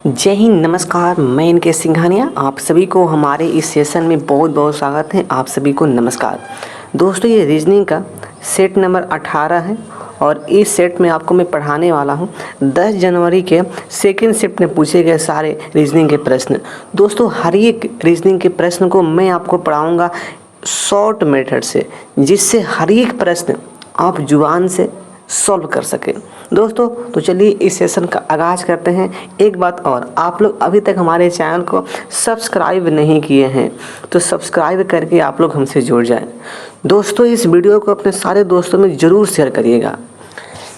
जय हिंद, नमस्कार। मैं इनके सिंघानिया आप सभी को हमारे इस सेशन में बहुत बहुत स्वागत है। आप सभी को नमस्कार। दोस्तों, ये रीजनिंग का सेट नंबर 18 है और इस सेट में आपको मैं पढ़ाने वाला हूँ 10 जनवरी के सेकेंड शिफ्ट में पूछे गए सारे रीजनिंग के प्रश्न। दोस्तों, हर एक रीजनिंग के प्रश्न को मैं आपको पढ़ाऊँगा शॉर्ट मेथड से, जिससे हर एक प्रश्न आप जुबान से सॉल्व कर सकें। दोस्तों, तो चलिए इस सेशन का आगाज़ करते हैं। एक बात और, आप लोग अभी तक हमारे चैनल को सब्सक्राइब नहीं किए हैं तो सब्सक्राइब करके आप लोग हमसे जुड़ जाएं। दोस्तों, इस वीडियो को अपने सारे दोस्तों में ज़रूर शेयर करिएगा।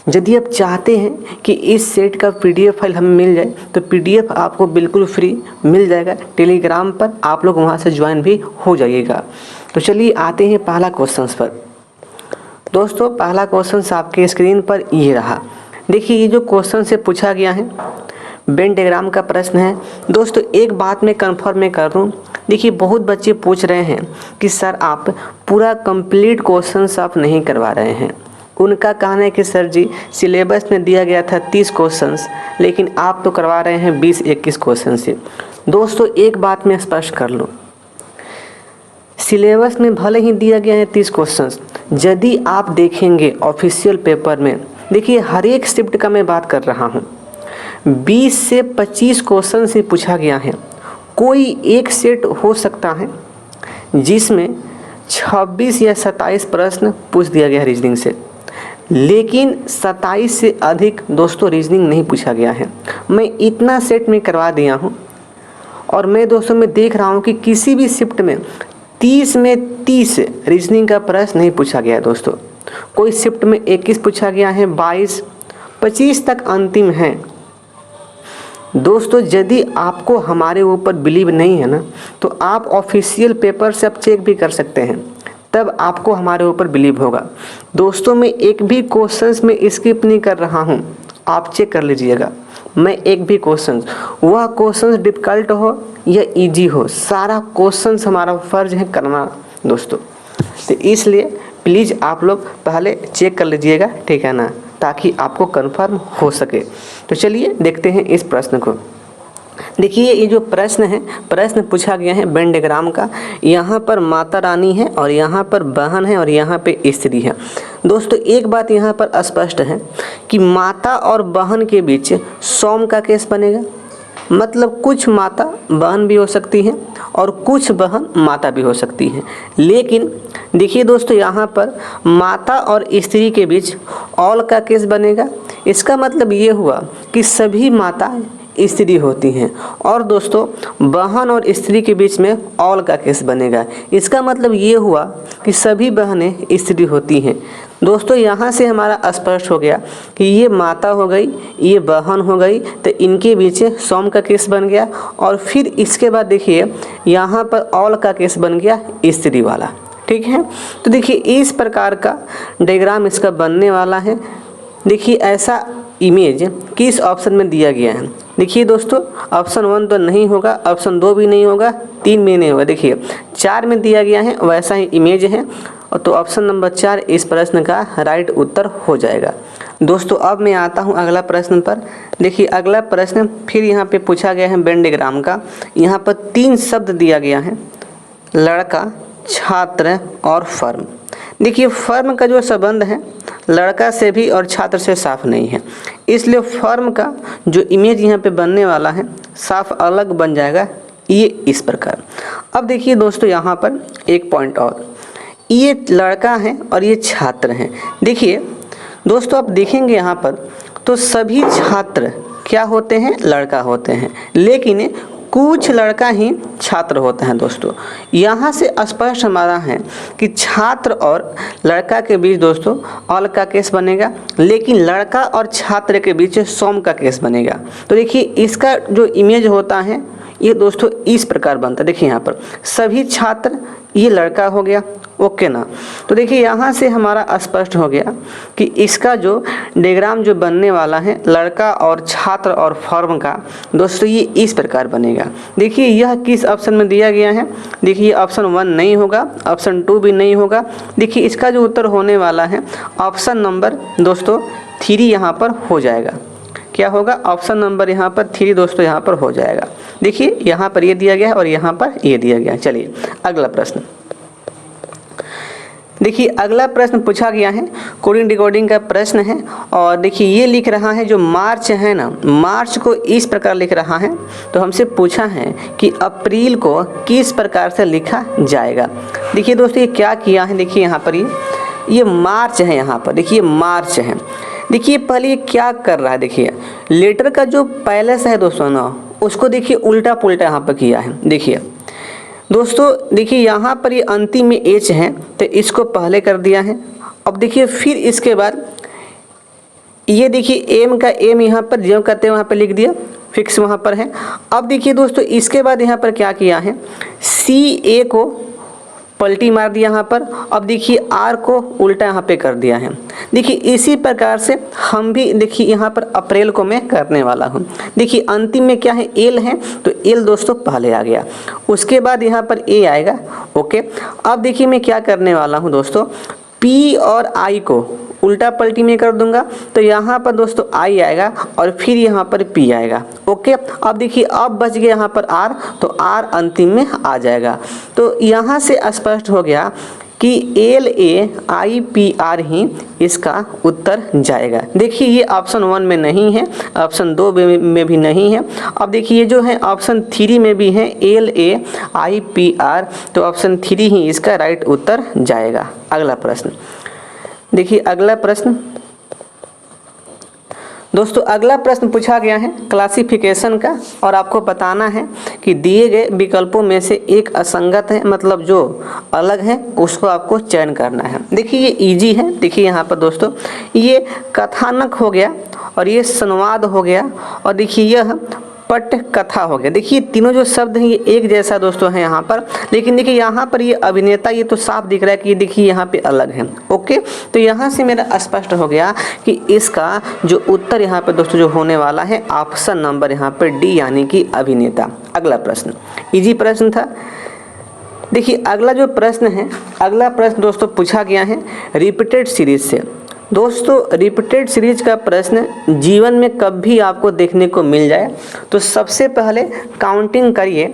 यदि आप चाहते हैं कि इस सेट का PDF फाइल हमें मिल जाए तो PDF आपको बिल्कुल फ्री मिल जाएगा टेलीग्राम पर। आप लोग वहाँ से ज्वाइन भी हो जाइएगा। तो चलिए आते हैं पहला क्वेश्चन पर। दोस्तों, पहला क्वेश्चन आपके स्क्रीन पर ये रहा। देखिए, ये जो क्वेश्चन से पूछा गया है वेन डायग्राम का प्रश्न है। दोस्तों, एक बात मैं कंफर्म में कर दूं। देखिए, बहुत बच्चे पूछ रहे हैं कि सर आप पूरा कंप्लीट क्वेश्चन आप नहीं करवा रहे हैं। उनका कहना है कि सर जी, सिलेबस में दिया गया था 30 क्वेश्चंस, लेकिन आप तो करवा रहे हैं 20-21 क्वेश्चन से। दोस्तों, एक बात मैं स्पष्ट कर लूँ, सिलेबस में भले ही दिया गया है 30 क्वेश्चंस, यदि आप देखेंगे ऑफिशियल पेपर में, देखिए हर एक शिफ्ट का मैं बात कर रहा हूँ, 20 से 25 क्वेश्चन से पूछा गया है। कोई एक सेट हो सकता है जिसमें 26 या 27 प्रश्न पूछ दिया गया है रीजनिंग से, लेकिन 27 से अधिक दोस्तों रीजनिंग नहीं पूछा गया है। मैं इतना सेट में करवा दिया हूँ और मैं दोस्तों में देख रहा हूँ कि किसी भी शिफ्ट में 30 में 30 रीजनिंग का प्रश्न नहीं पूछा गया है। दोस्तों, कोई शिफ्ट में 21 पूछा गया है, 22, 25 तक अंतिम है। दोस्तों, यदि आपको हमारे ऊपर बिलीव नहीं है ना, तो आप ऑफिशियल पेपर से आप चेक भी कर सकते हैं, तब आपको हमारे ऊपर बिलीव होगा। दोस्तों, मैं एक भी क्वेश्चंस में स्किप नहीं कर रहा हूँ, आप चेक कर लीजिएगा। मैं एक भी क्वेश्चन, वह क्वेश्चन डिफ़िकल्ट हो या इजी हो, सारा क्वेश्चन हमारा फर्ज है करना दोस्तों। तो इसलिए प्लीज़ आप लोग पहले चेक कर लीजिएगा, ठीक है ना, ताकि आपको कंफर्म हो सके। तो चलिए देखते हैं इस प्रश्न को। देखिए, ये जो प्रश्न है, प्रश्न पूछा गया है वेन डायग्राम का। यहाँ पर माता रानी है और यहाँ पर बहन है और यहाँ पे स्त्री है। दोस्तों, एक बात यहाँ पर स्पष्ट है कि माता और बहन के बीच सौम का केस बनेगा। मतलब कुछ माता बहन भी हो सकती हैं और कुछ बहन माता भी हो सकती हैं। लेकिन देखिए दोस्तों, यहाँ पर माता और स्त्री के बीच ऑल का केस बनेगा। इसका मतलब ये हुआ कि सभी माता स्त्री होती हैं, और दोस्तों बहन और स्त्री के बीच में ऑल का केस बनेगा। इसका मतलब ये हुआ कि सभी बहनें स्त्री होती हैं। दोस्तों, यहाँ से हमारा स्पष्ट हो गया कि ये माता हो गई, ये बहन हो गई, तो इनके बीच सौम का केस बन गया। और फिर इसके बाद देखिए यहाँ पर ऑल का केस बन गया स्त्री वाला, ठीक है। तो देखिए इस प्रकार का डायग्राम इसका बनने वाला है। देखिए ऐसा इमेज किस ऑप्शन में दिया गया है। देखिए दोस्तों, ऑप्शन 1 तो नहीं होगा, ऑप्शन 2 भी नहीं होगा, 3 भी नहीं होगा। देखिए 4 में दिया गया है वैसा ही इमेज है, और तो ऑप्शन नंबर 4 इस प्रश्न का राइट उत्तर हो जाएगा। दोस्तों, अब मैं आता हूं अगला प्रश्न पर। देखिए अगला प्रश्न फिर यहाँ पे पूछा गया है वेन डायग्राम का। यहाँ पर 3 शब्द दिया गया है, लड़का, छात्र और फर्म। देखिए फर्म का जो संबंध है लड़का से भी और छात्र से साफ नहीं है, इसलिए फर्म का जो इमेज यहाँ पे बनने वाला है साफ अलग बन जाएगा, ये इस प्रकार। अब देखिए दोस्तों, यहाँ पर एक पॉइंट और, ये लड़का है और ये छात्र हैं। देखिए दोस्तों, आप देखेंगे यहाँ पर तो सभी छात्र क्या होते हैं, लड़का होते हैं, लेकिन कुछ लड़का ही छात्र होता है। दोस्तों, यहाँ से स्पष्ट हमारा है कि छात्र और लड़का के बीच दोस्तों ऑल का केस बनेगा, लेकिन लड़का और छात्र के बीच सौम का केस बनेगा। तो देखिए इसका जो इमेज होता है ये दोस्तों इस प्रकार बनता है। देखिए यहाँ पर सभी छात्र, ये लड़का हो गया, ओके ना। तो देखिए यहाँ से हमारा स्पष्ट हो गया कि इसका जो डायग्राम जो बनने वाला है लड़का और छात्र और फर्म का, दोस्तों ये इस प्रकार बनेगा। देखिए यह किस ऑप्शन में दिया गया है। देखिए ऑप्शन 1 नहीं होगा, ऑप्शन 2 भी नहीं होगा। देखिए इसका जो उत्तर होने वाला है ऑप्शन नंबर दोस्तों 3 यहाँ पर हो जाएगा। क्या होगा, ऑप्शन नंबर यहाँ पर 3 दोस्तों यहाँ पर हो जाएगा। देखिए यहाँ पर ये दिया गया है और यहाँ पर ये दिया गया है। चलिए अगला प्रश्न देखिए, अगला प्रश्न पूछा गया है, कोडिंग डिकोडिंग का प्रश्न है। और देखिए ये लिख रहा है, जो मार्च है ना, मार्च को इस प्रकार लिख रहा है। तो हमसे पूछा है कि अप्रैल को किस प्रकार से लिखा जाएगा। देखिए दोस्तों ये क्या किया है, देखिए यहाँ पर ये मार्च है, यहाँ पर देखिए मार्च है। देखिए पहले ये क्या कर रहा है, देखिए लेटर का जो पहले से है दोस्तों ना, उसको देखिए उल्टा पुल्टा यहाँ पर किया है। देखिए दोस्तों देखिए यहाँ पर ये अंतिम में एच है तो इसको पहले कर दिया है। अब देखिए फिर इसके बाद ये देखिए एम का एम यहाँ पर जो करते हैं वहाँ पर लिख दिया, फिक्स वहाँ पर है। अब देखिए दोस्तों इसके बाद यहाँ पर क्या किया है, सी ए को पलटी मार दिया यहाँ पर। अब देखिए आर को उल्टा यहाँ पे कर दिया है। देखिए इसी प्रकार से हम भी देखिए यहाँ पर अप्रैल को मैं करने वाला हूँ। देखिए अंतिम में क्या है, एल है, तो एल दोस्तों पहले आ गया, उसके बाद यहाँ पर ए आएगा। ओके, अब देखिए मैं क्या करने वाला हूँ दोस्तों, पी और आई को उल्टा पलटी में कर दूंगा तो यहाँ पर दोस्तों आई आएगा और फिर यहाँ पर पी आएगा। ओके, अब देखिए अब बच गया यहाँ पर आर, तो आर अंतिम में आ जाएगा। तो यहाँ से स्पष्ट हो गया कि L A I P R ही इसका उत्तर जाएगा। देखिए ये ऑप्शन 1 में नहीं है, ऑप्शन 2 में भी नहीं है। अब देखिए ये जो है ऑप्शन 3 में भी है, L A I P are, तो ऑप्शन 3 ही इसका राइट उत्तर जाएगा। अगला प्रश्न देखिए, अगला प्रश्न दोस्तों, अगला प्रश्न पूछा गया है क्लासिफिकेशन का, और आपको बताना है कि दिए गए विकल्पों में से एक असंगत है, मतलब जो अलग है उसको आपको चयन करना है। देखिए ये इजी है। देखिए यहाँ पर दोस्तों ये कथानक हो गया और ये संवाद हो गया और देखिए यह पट कथा हो गया। देखिए तीनों जो शब्द हैं ये एक जैसा दोस्तों है यहाँ पर, लेकिन देखिए यहाँ पर ये अभिनेता, ये तो साफ दिख रहा है कि ये देखिए यहाँ पे अलग है। ओके, तो यहाँ से मेरा स्पष्ट हो गया कि इसका जो उत्तर यहाँ पे दोस्तों जो होने वाला है ऑप्शन नंबर यहाँ पे डी, यानी कि अभिनेता। अगला प्रश्न इजी प्रश्न था। देखिए अगला जो प्रश्न है, अगला प्रश्न दोस्तों पूछा गया है रिपीटेड सीरीज से। दोस्तों रिपीटेड सीरीज का प्रश्न जीवन में कभी आपको देखने को मिल जाए तो सबसे पहले काउंटिंग करिए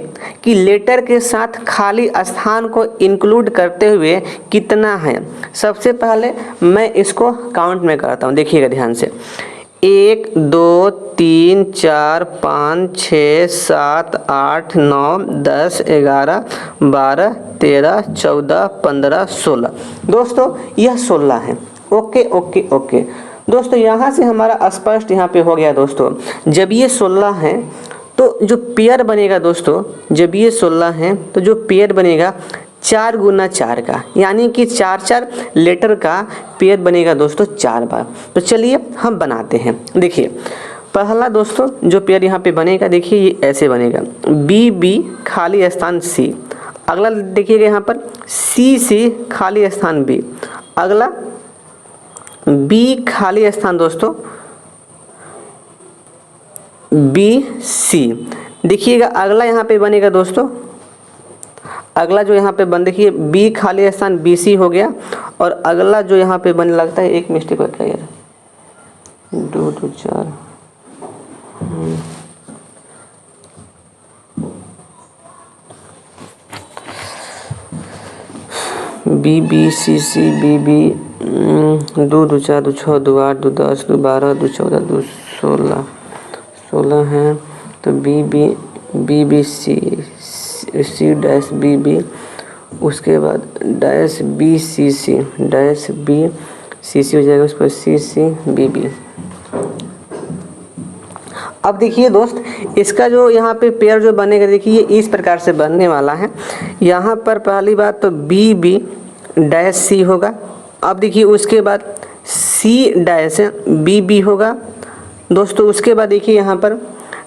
कि लेटर के साथ खाली स्थान को इंक्लूड करते हुए कितना है। सबसे पहले मैं इसको काउंट में करता हूँ, देखिएगा ध्यान से। 1 2 3 4 5 6 7 8 9 10 11 12 13 14 15 16। दोस्तों यह 16 है। ओके ओके ओके दोस्तों, यहाँ से हमारा स्पष्ट यहाँ पे हो गया दोस्तों। जब ये 16 है तो जो पेयर बनेगा दोस्तों, जब ये 16 है तो जो पेयर बनेगा 4 गुना 4 का, यानी कि 4 लेटर का पेयर बनेगा दोस्तों 4 बार। तो चलिए हम बनाते हैं। देखिए पहला दोस्तों जो पेयर यहाँ पे बनेगा, देखिए ये ऐसे बनेगा, बी बी खाली स्थान सी। अगला देखिएगा यहाँ पर सी सी खाली स्थान बी। अगला बी खाली स्थान दोस्तों बी सी। देखिएगा अगला यहाँ पे बनेगा दोस्तों, अगला जो यहाँ पे बन, देखिए बी खाली स्थान बी सी हो गया। और अगला जो यहाँ पे बन, लगता है एक मिस्टेक हो गया यार, 2 2 4 B B C C B B 2 2 4 2 6 2 8 2 10 2 12 2 14 2 16 है। तो B B B B C C dash B B, उसके बाद dash B C C dash B C C हो जाएगा, उस पर सी सी बी बी। अब देखिए दोस्त इसका जो यहाँ पे पेयर जो बनेगा, देखिए इस प्रकार से बनने वाला है। यहाँ पर पहली बात तो बी बी डैश सी होगा। अब देखिए उसके बाद सी डैश बी बी होगा दोस्तों। उसके बाद देखिए यहाँ पर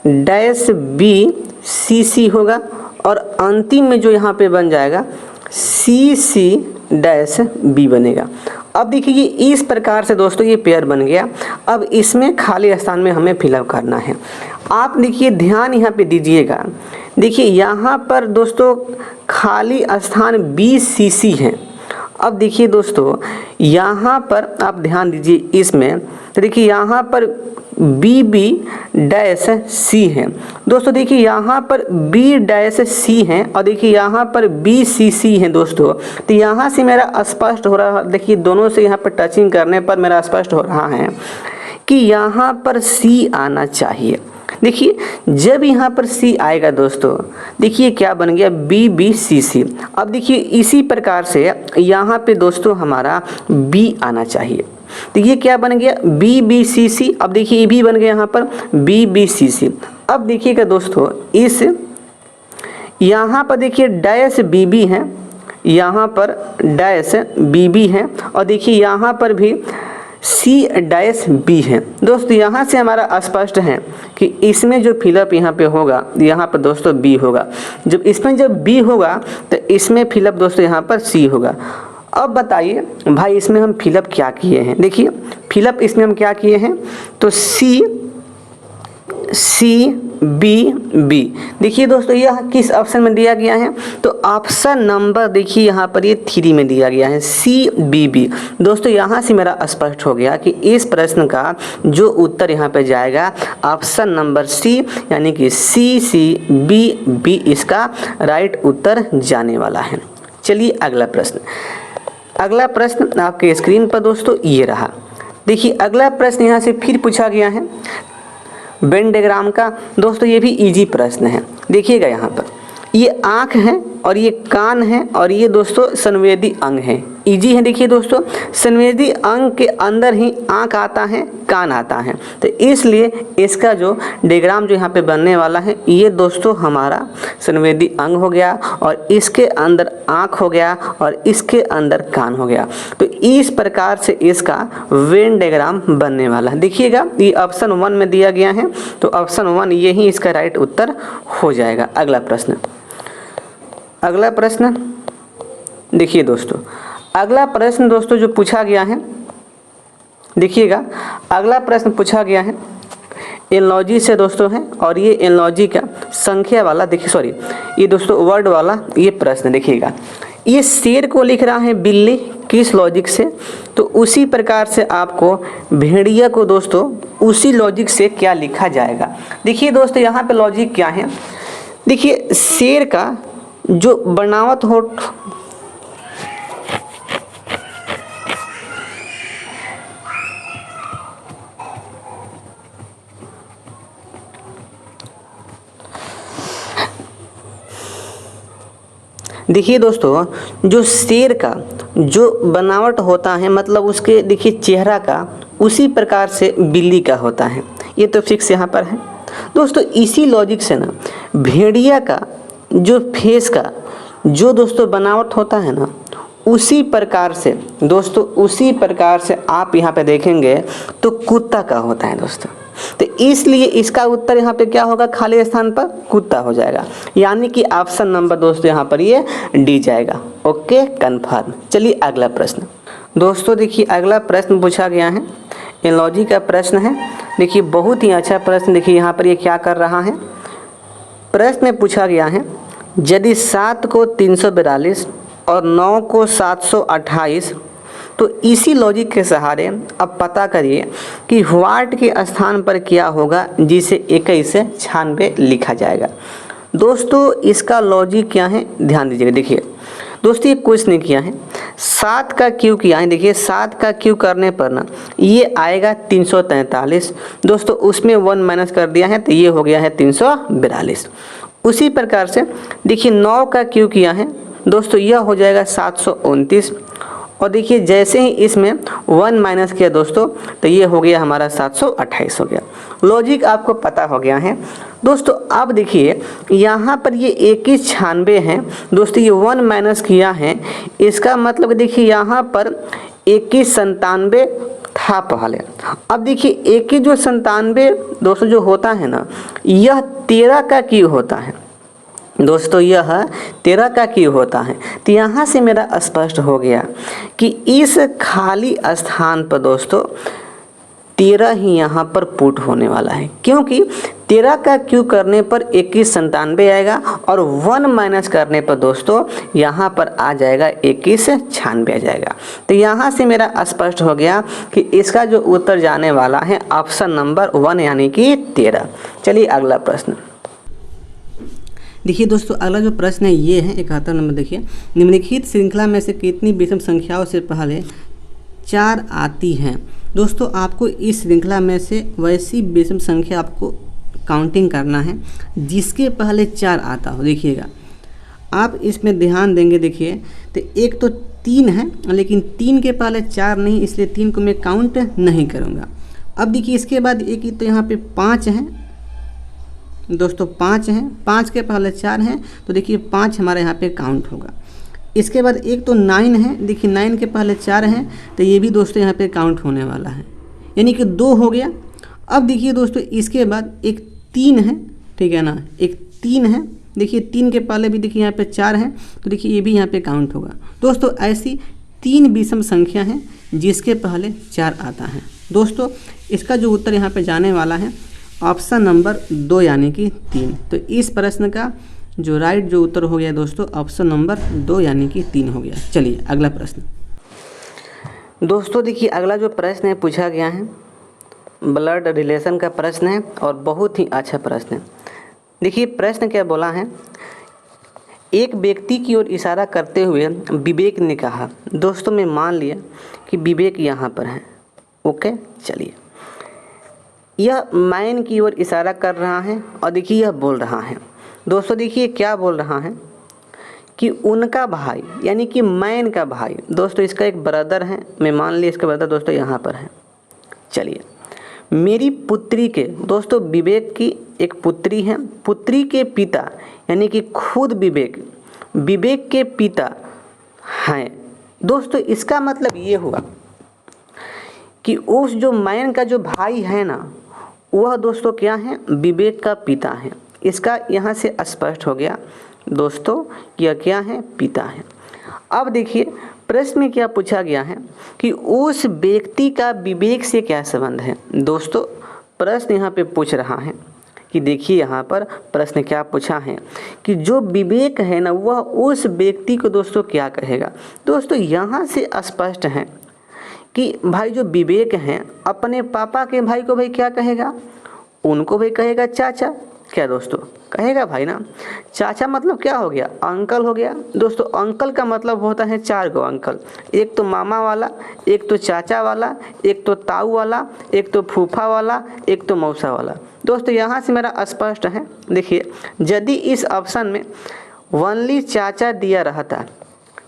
डैश बी सी सी होगा और अंतिम में जो यहाँ पे बन जाएगा सी सी डैश बी बनेगा। अब देखिए ये इस प्रकार से दोस्तों ये पेयर बन गया। अब इसमें खाली स्थान में हमें फिलअप करना है। आप देखिए ध्यान यहाँ पे दीजिएगा, देखिए यहाँ पर दोस्तों खाली स्थान बी सी सी है। अब देखिए दोस्तों यहाँ पर आप ध्यान दीजिए, इसमें तो देखिए यहाँ पर बी बी डैश सी है दोस्तों। देखिए यहाँ पर बी डैश सी है और देखिए यहाँ पर बी सी सी है दोस्तों। तो यहाँ से मेरा स्पष्ट हो रहा है, देखिए दोनों से यहाँ पर टचिंग करने पर मेरा स्पष्ट हो रहा है कि यहाँ पर सी आना चाहिए। देखिए जब यहाँ पर सी आएगा दोस्तों, देखिए क्या बन गया, बी बी सी सी। अब देखिए इसी प्रकार से यहाँ पे दोस्तों हमारा बी आना चाहिए। तो ये क्या बन गया, बी बी सी सी। अब देखिए ये भी बन गया यहाँ पर बी बी सी सी। अब देखिएगा दोस्तों इस यहाँ पर देखिए डैश बी बी है, यहाँ पर डैश बी बी है और देखिए यहाँ पर भी सी डैश बी है दोस्तों। यहाँ से हमारा स्पष्ट है कि इसमें जो फिलअप यहाँ पे होगा, यहाँ पर दोस्तों बी होगा। जब बी होगा तो इसमें फिलअप दोस्तों यहाँ पर सी होगा। अब बताइए भाई इसमें हम फिलअप क्या किए हैं। देखिए फिलअप इसमें हम क्या किए हैं, तो सी सी बी बी। देखिए दोस्तों यह किस ऑप्शन में दिया गया है, तो ऑप्शन नंबर देखिए यहाँ पर ये 3 में दिया गया है, सी बी बी। दोस्तों यहाँ से मेरा स्पष्ट हो गया कि इस प्रश्न का जो उत्तर यहाँ पे जाएगा ऑप्शन नंबर सी, यानी कि सी सी बी बी इसका राइट उत्तर जाने वाला है। चलिए अगला प्रश्न आपके स्क्रीन पर दोस्तों ये रहा। देखिए अगला प्रश्न यहाँ से फिर पूछा गया है वेन डायग्राम का। दोस्तों ये भी इजी प्रश्न है। देखिएगा यहाँ पर ये आँख है और ये कान है और ये दोस्तों संवेदी अंग है। इजी है। देखिए दोस्तों संवेदी अंग के अंदर ही आँख आता है, कान आता है, तो इसलिए इसका जो डायग्राम जो यहाँ पे बनने वाला है ये दोस्तों हमारा संवेदी अंग हो गया और इसके अंदर आँख हो गया और इसके अंदर कान हो गया। तो इस प्रकार से इसका वेन डायग्राम बनने वाला है। देखिएगा ये ऑप्शन 1 में दिया गया है, तो ऑप्शन 1 यही इसका राइट उत्तर हो जाएगा। अगला प्रश्न देखिए दोस्तों, अगला प्रश्न दोस्तों जो पूछा गया है, देखिएगा अगला प्रश्न पूछा गया है एनालॉजी से दोस्तों है और ये एनालॉजी का संख्या वाला देखिए सॉरी ये दोस्तों वर्ड वाला ये प्रश्न। देखिएगा ये शेर को लिख रहा है बिल्ली किस लॉजिक से, तो उसी प्रकार से आपको भेड़िया को दोस्तों उसी लॉजिक से क्या लिखा जाएगा। देखिए दोस्तों यहाँ पे लॉजिक क्या है, देखिए शेर का जो बनावट हो देखिए दोस्तों जो शेर का जो बनावट होता है मतलब उसके देखिए चेहरा का उसी प्रकार से बिल्ली का होता है, ये तो फिक्स यहाँ पर है दोस्तों। इसी लॉजिक से ना भेड़िया का जो फेस का जो दोस्तों बनावट होता है ना उसी प्रकार से दोस्तों उसी प्रकार से आप यहाँ पे देखेंगे तो कुत्ता का होता है दोस्तों। तो इसलिए इसका उत्तर यहाँ पे क्या होगा, खाली स्थान पर कुत्ता हो जाएगा, यानी कि ऑप्शन नंबर दोस्तों यहाँ पर ये डी जाएगा। Okay confirm. चलिए अगला प्रश्न दोस्तों, देखिए अगला प्रश्न पूछा गया है एनालॉजी का प्रश्न है। देखिए बहुत ही अच्छा प्रश्न। देखिए यहाँ पर ये क्या कर रहा है, प्रश्न में पूछा गया है यदि 7 को 342 और 9 को 728, तो इसी लॉजिक के सहारे अब पता करिए कि व्हाट के स्थान पर क्या होगा जिसे 21 से 96 लिखा जाएगा। दोस्तों इसका लॉजिक क्या है ध्यान दीजिएगा। देखिए दोस्तों ये कुछ नहीं किया है, 7 का क्यू किया है। देखिए 7 का क्यू करने पर ना ये आएगा 343 दोस्तों, उसमें 1 माइनस कर दिया है तो ये हो गया है 342। उसी प्रकार से देखिए 9 का क्यू किया है दोस्तों, यह हो जाएगा 729 और देखिए जैसे ही इसमें 1 माइनस किया दोस्तों तो ये हो गया हमारा 728 हो गया। लॉजिक आपको पता हो गया है दोस्तों। अब देखिए यहाँ पर ये 2196 है दोस्तों, ये 1 माइनस किया है, इसका मतलब देखिए यहाँ पर 2197 था पहले। अब देखिए 21 जो 97 दोस्तों जो होता है ना यह 13 का क्यू होता है दोस्तों, यह 13 का क्यू होता है। तो यहाँ से मेरा स्पष्ट हो गया कि इस खाली स्थान पर दोस्तों 13 ही यहाँ पर पुट होने वाला है, क्योंकि 13 का क्यू करने पर 2197 आएगा और 1 माइनस करने पर दोस्तों यहाँ पर आ जाएगा 2196 आ जाएगा। तो यहाँ से मेरा स्पष्ट हो गया कि इसका जो उत्तर जाने वाला है ऑप्शन नंबर 1 यानी कि 13। चलिए अगला प्रश्न देखिए दोस्तों, अगला जो प्रश्न है ये है 71 नंबर। देखिए, निम्नलिखित श्रृंखला में से कितनी विषम संख्याओं से पहले 4 आती हैं। दोस्तों आपको इस श्रृंखला में से वैसी विषम संख्या आपको काउंटिंग करना है जिसके पहले 4 आता हो। देखिएगा, आप इसमें ध्यान देंगे। देखिए, तो एक तो 3 है, लेकिन 3 के पहले 4 नहीं, इसलिए 3 को मैं काउंट नहीं करूँगा। अब देखिए, इसके बाद एक तो यहाँ पे 5 है दोस्तों, 5 हैं, 5 के पहले 4 हैं, तो देखिए 5 हमारे यहाँ पे काउंट होगा। इसके बाद एक तो 9 है, देखिए 9 के पहले 4 हैं, तो ये भी दोस्तों यहाँ पे काउंट होने वाला है, यानी कि 2 हो गया। अब देखिए दोस्तों, इसके बाद एक 3 है, ठीक है ना, एक 3 है। देखिए 3 के पहले भी देखिए यहाँ पे 4 हैं, तो देखिए ये भी यहाँ पे काउंट होगा। दोस्तों ऐसी 3 विषम संख्या हैं जिसके पहले 4 आता है। दोस्तों इसका जो उत्तर यहाँ पे जाने वाला है ऑप्शन नंबर 2 यानी कि 3। तो इस प्रश्न का जो राइट जो उत्तर हो गया दोस्तों ऑप्शन नंबर 2 यानी कि 3 हो गया। चलिए अगला प्रश्न दोस्तों, देखिए अगला जो प्रश्न है पूछा गया है ब्लड रिलेशन का प्रश्न है और बहुत ही अच्छा प्रश्न है। देखिए प्रश्न क्या बोला है, एक व्यक्ति की ओर इशारा करते हुए विवेक ने कहा। दोस्तों मैं मान लिया कि विवेक यहाँ पर है, ओके। चलिए, यह मैन की ओर इशारा कर रहा है और देखिए यह बोल रहा है। दोस्तों देखिए क्या बोल रहा है कि उनका भाई यानी कि मैन का भाई, दोस्तों इसका एक ब्रदर है, मैं मान लिया इसका ब्रदर दोस्तों यहाँ पर है। चलिए, मेरी पुत्री के, दोस्तों विवेक की एक पुत्री है, पुत्री के पिता यानी कि खुद विवेक के पिता हैं। दोस्तों इसका मतलब ये हुआ कि उस जो मैन का जो भाई है ना, वह दोस्तों क्या है, विवेक का पिता है। इसका यहाँ से स्पष्ट हो गया दोस्तों यह क्या है, पिता है। अब देखिए प्रश्न में क्या पूछा गया है कि उस व्यक्ति का विवेक से क्या संबंध है। दोस्तों प्रश्न यहाँ पे पूछ रहा है कि देखिए यहाँ पर प्रश्न क्या पूछा है कि जो विवेक है ना वह उस व्यक्ति को दोस्तों क्या कहेगा। दोस्तों यहाँ से स्पष्ट है कि भाई जो विवेक हैं अपने पापा के भाई को भाई क्या कहेगा, उनको भाई कहेगा चाचा। क्या दोस्तों कहेगा भाई ना, चाचा मतलब क्या हो गया, अंकल हो गया। दोस्तों अंकल का मतलब होता है 4 गो अंकल, एक तो मामा वाला, एक तो चाचा वाला, एक तो ताऊ वाला, एक तो फूफा वाला, एक तो मौसा वाला। दोस्तों यहाँ से मेरा स्पष्ट है। देखिए यदि इस ऑप्शन में ओनली चाचा दिया रहता,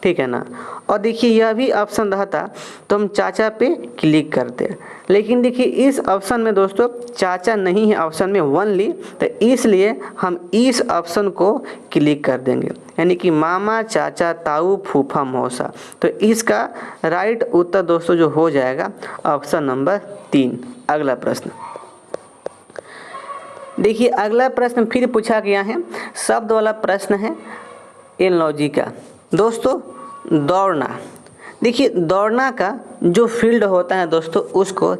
ठीक है ना, और देखिए यह भी ऑप्शन रहता तो हम चाचा पे क्लिक करते, लेकिन देखिए इस ऑप्शन में दोस्तों चाचा नहीं है, ऑप्शन में ओनली, तो इसलिए हम इस ऑप्शन को क्लिक कर देंगे, यानी कि मामा, चाचा, ताऊ, फूफा, मौसा। तो इसका राइट उत्तर दोस्तों जो हो जाएगा ऑप्शन नंबर 3। अगला प्रश्न देखिए, अगला प्रश्न फिर पूछा गया है, शब्द वाला प्रश्न है एनालॉजी का। दोस्तों दौड़ना, देखिए दौड़ना का जो फील्ड होता है दोस्तों उसको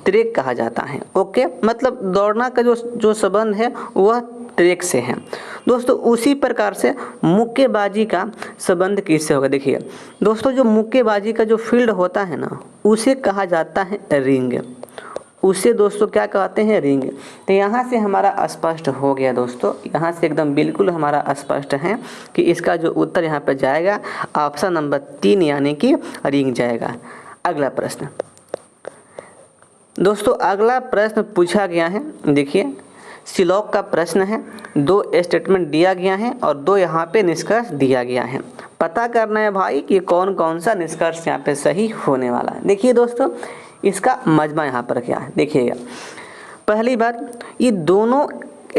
ट्रैक कहा जाता है, ओके। मतलब दौड़ना का जो संबंध है वह ट्रैक से है। दोस्तों उसी प्रकार से मुक्केबाजी का संबंध किससे होगा। देखिए दोस्तों जो मुक्केबाजी का जो फील्ड होता है ना उसे कहा जाता है रिंग, उसे दोस्तों क्या कहते हैं, रिंग। तो यहाँ से हमारा स्पष्ट हो गया दोस्तों, यहाँ से एकदम बिल्कुल हमारा स्पष्ट है कि इसका जो उत्तर यहाँ पर जाएगा ऑप्शन नंबर 3 यानी कि रिंग जाएगा। अगला प्रश्न दोस्तों, अगला प्रश्न पूछा गया है, देखिए सिलॉक का प्रश्न है। 2 स्टेटमेंट दिया गया है और 2 यहाँ पे निष्कर्ष दिया गया है। पता करना है भाई कि कौन कौन सा निष्कर्ष यहाँ पे सही होने वाला है। देखिए दोस्तों इसका मजमा यहाँ पर क्या है, देखिएगा। पहली बात, ये दोनों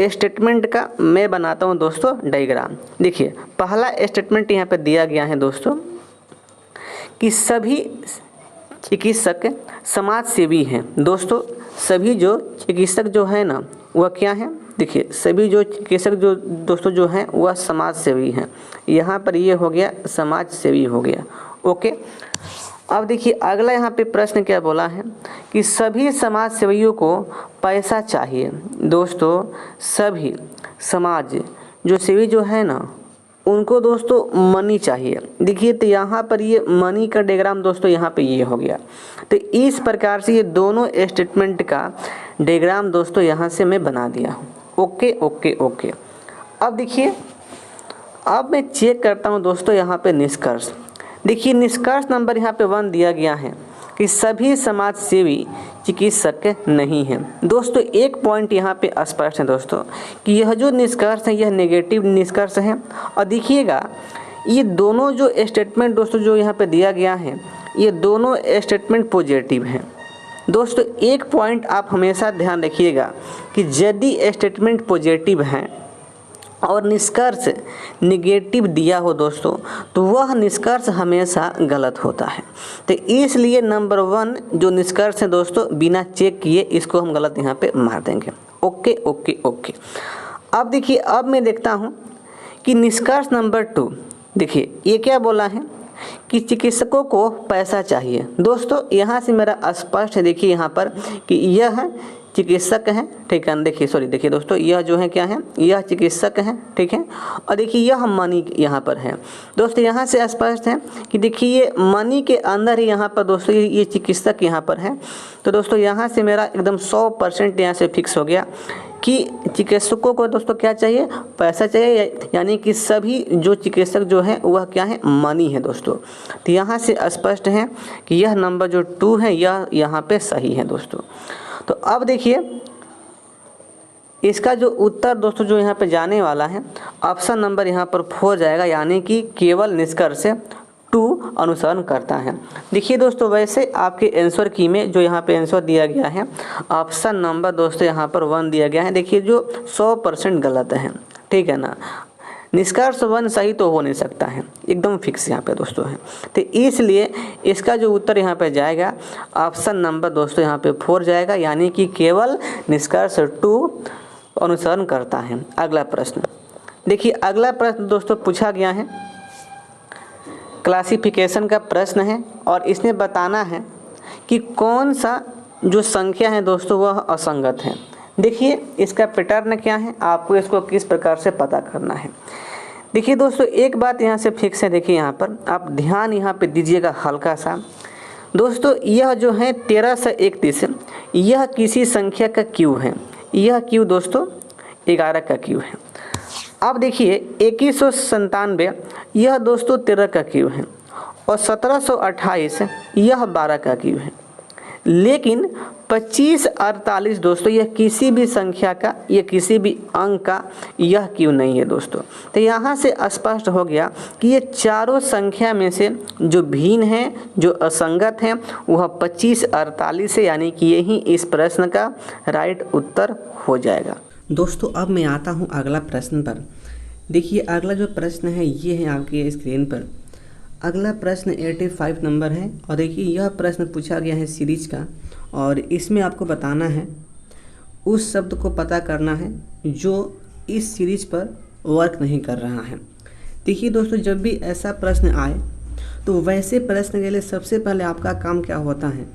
स्टेटमेंट का मैं बनाता हूँ दोस्तों डायग्राम। देखिए पहला स्टेटमेंट यहाँ पे दिया गया है दोस्तों कि सभी चिकित्सक समाज सेवी हैं। दोस्तों सभी जो चिकित्सक जो है ना वह क्या है, देखिए सभी जो चिकित्सक जो दोस्तों जो हैं वह समाज सेवी हैं। यहाँ पर ये हो गया समाज सेवी हो गया, ओके। अब देखिए अगला यहाँ पे प्रश्न क्या बोला है कि सभी समाज सेवियों को पैसा चाहिए। दोस्तों सभी समाज जो सेवी जो है ना उनको दोस्तों मनी चाहिए। देखिए तो यहाँ पर ये मनी का डायग्राम दोस्तों यहाँ पे ये हो गया। तो इस प्रकार से ये दोनों स्टेटमेंट का डायग्राम दोस्तों यहाँ से मैं बना दिया हूँ। Okay okay okay. अब देखिए अब मैं चेक करता हूँ दोस्तों यहाँ पे निष्कर्ष। देखिए निष्कर्ष नंबर यहाँ पे 1 दिया गया है कि सभी समाज सेवी चिकित्सक नहीं हैं। दोस्तों एक पॉइंट यहाँ पे स्पष्ट है दोस्तों कि यह जो निष्कर्ष है यह नेगेटिव निष्कर्ष है। और देखिएगा ये दोनों जो स्टेटमेंट दोस्तों जो यहाँ पे दिया गया है ये दोनों स्टेटमेंट पॉजिटिव हैं। दोस्तों एक पॉइंट आप हमेशा ध्यान रखिएगा कि यदि स्टेटमेंट पॉजिटिव हैं और निष्कर्ष निगेटिव दिया हो दोस्तों तो वह निष्कर्ष हमेशा गलत होता है। तो इसलिए नंबर 1 जो निष्कर्ष है दोस्तों बिना चेक किए इसको हम गलत यहाँ पे मार देंगे। Okay okay okay. अब देखिए अब मैं देखता हूँ कि निष्कर्ष नंबर 2 देखिए ये क्या बोला है कि चिकित्सकों को पैसा चाहिए। दोस्तों यहाँ से मेरा स्पष्ट है देखिए यहाँ पर कि यह चिकित्सक हैं, ठीक है। देखिए सॉरी देखिए दोस्तों यह जो है क्या है यह चिकित्सक हैं, ठीक है। और देखिए यह मनी यहाँ पर है दोस्तों। यहाँ से स्पष्ट है कि देखिए ये मनी के अंदर ही यहाँ पर दोस्तों ये चिकित्सक यहाँ पर है। तो दोस्तों यहाँ से मेरा एकदम 100% यहाँ से फिक्स हो गया कि चिकित्सकों को दोस्तों क्या चाहिए पैसा चाहिए, यानी कि सभी जो चिकित्सक जो है वह क्या है मनी है दोस्तों। तो यहाँ से स्पष्ट है कि यह नंबर जो 2 है यह यहाँ पे सही है दोस्तों। तो अब देखिए इसका जो उत्तर दोस्तों जो यहाँ पे जाने वाला है ऑप्शन नंबर यहाँ पर 4 जाएगा, यानी कि केवल निष्कर्ष 2 अनुसरण करता है। देखिए दोस्तों वैसे आपके आंसर की में जो यहाँ पे आंसर दिया गया है ऑप्शन नंबर दोस्तों यहाँ पर 1 दिया गया है। देखिए जो 100% गलत है, ठीक है ना। निष्कर्ष 1 सही तो हो नहीं सकता है, एकदम फिक्स यहाँ पे दोस्तों है। तो इसलिए इसका जो उत्तर यहाँ पे जाएगा ऑप्शन नंबर दोस्तों यहाँ पे 4 जाएगा, यानी कि केवल निष्कर्ष 2 अनुसरण करता है। अगला प्रश्न देखिए अगला प्रश्न दोस्तों पूछा गया है क्लासिफिकेशन का प्रश्न है और इसने बताना है कि कौन सा जो संख्या है दोस्तों वह असंगत है। देखिए इसका पैटर्न क्या है, आपको इसको किस प्रकार से पता करना है। देखिए दोस्तों एक बात यहाँ से फिक्स है, देखिए यहाँ पर आप ध्यान यहाँ पे दीजिएगा हल्का सा। दोस्तों यह जो है 13 से 31 यह किसी संख्या का क्यू है, यह क्यू दोस्तों 11 का क्यू है। अब देखिए 2197 यह दोस्तों 13 का क्यू है और 1728 यह 12 का क्यू है। लेकिन 2548 दोस्तों यह किसी भी संख्या का, यह किसी भी अंक का यह क्यों नहीं है दोस्तों। तो यहाँ से स्पष्ट हो गया कि ये चारों संख्या में से जो भिन्न है, जो असंगत है वह 2548 है, यानी कि यही इस प्रश्न का राइट उत्तर हो जाएगा। दोस्तों अब मैं आता हूँ अगला प्रश्न पर। देखिए अगला जो प्रश्न है ये है आपके स्क्रीन पर। अगला प्रश्न 85 नंबर है और देखिए यह प्रश्न पूछा गया है सीरीज का और इसमें आपको बताना है, उस शब्द को पता करना है जो इस सीरीज पर वर्क नहीं कर रहा है। देखिए दोस्तों जब भी ऐसा प्रश्न आए तो वैसे प्रश्न के लिए सबसे पहले आपका काम क्या होता है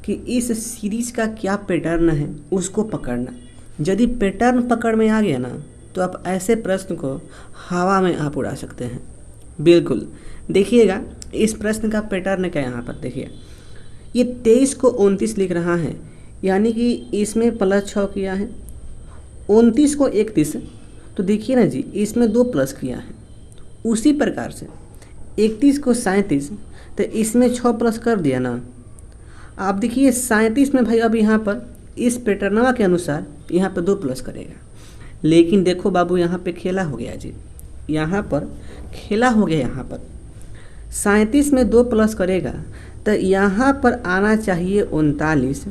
कि इस सीरीज का क्या पैटर्न है उसको पकड़ना। यदि पैटर्न पकड़ में आ गया ना तो आप ऐसे प्रश्न को हवा में आप उड़ा सकते हैं। बिल्कुल देखिएगा इस प्रश्न का पैटर्न क्या यहाँ पर देखिए, ये 23 को 29 लिख रहा है, यानी कि इसमें +6 किया है, 29 को 31, तो देखिए ना जी इसमें 2 प्लस किया है। उसी प्रकार से 31 को 37, तो इसमें 6 प्लस कर दिया ना। आप देखिए 37 में भाई अब यहाँ पर इस पैटर्नवा के अनुसार यहाँ पर 2 प्लस करेगा, लेकिन देखो बाबू यहाँ पे खेला हो गया जी, यहाँ पर खेला हो गया। यहाँ पर 37 में 2 प्लस करेगा तो यहाँ पर आना चाहिए 39,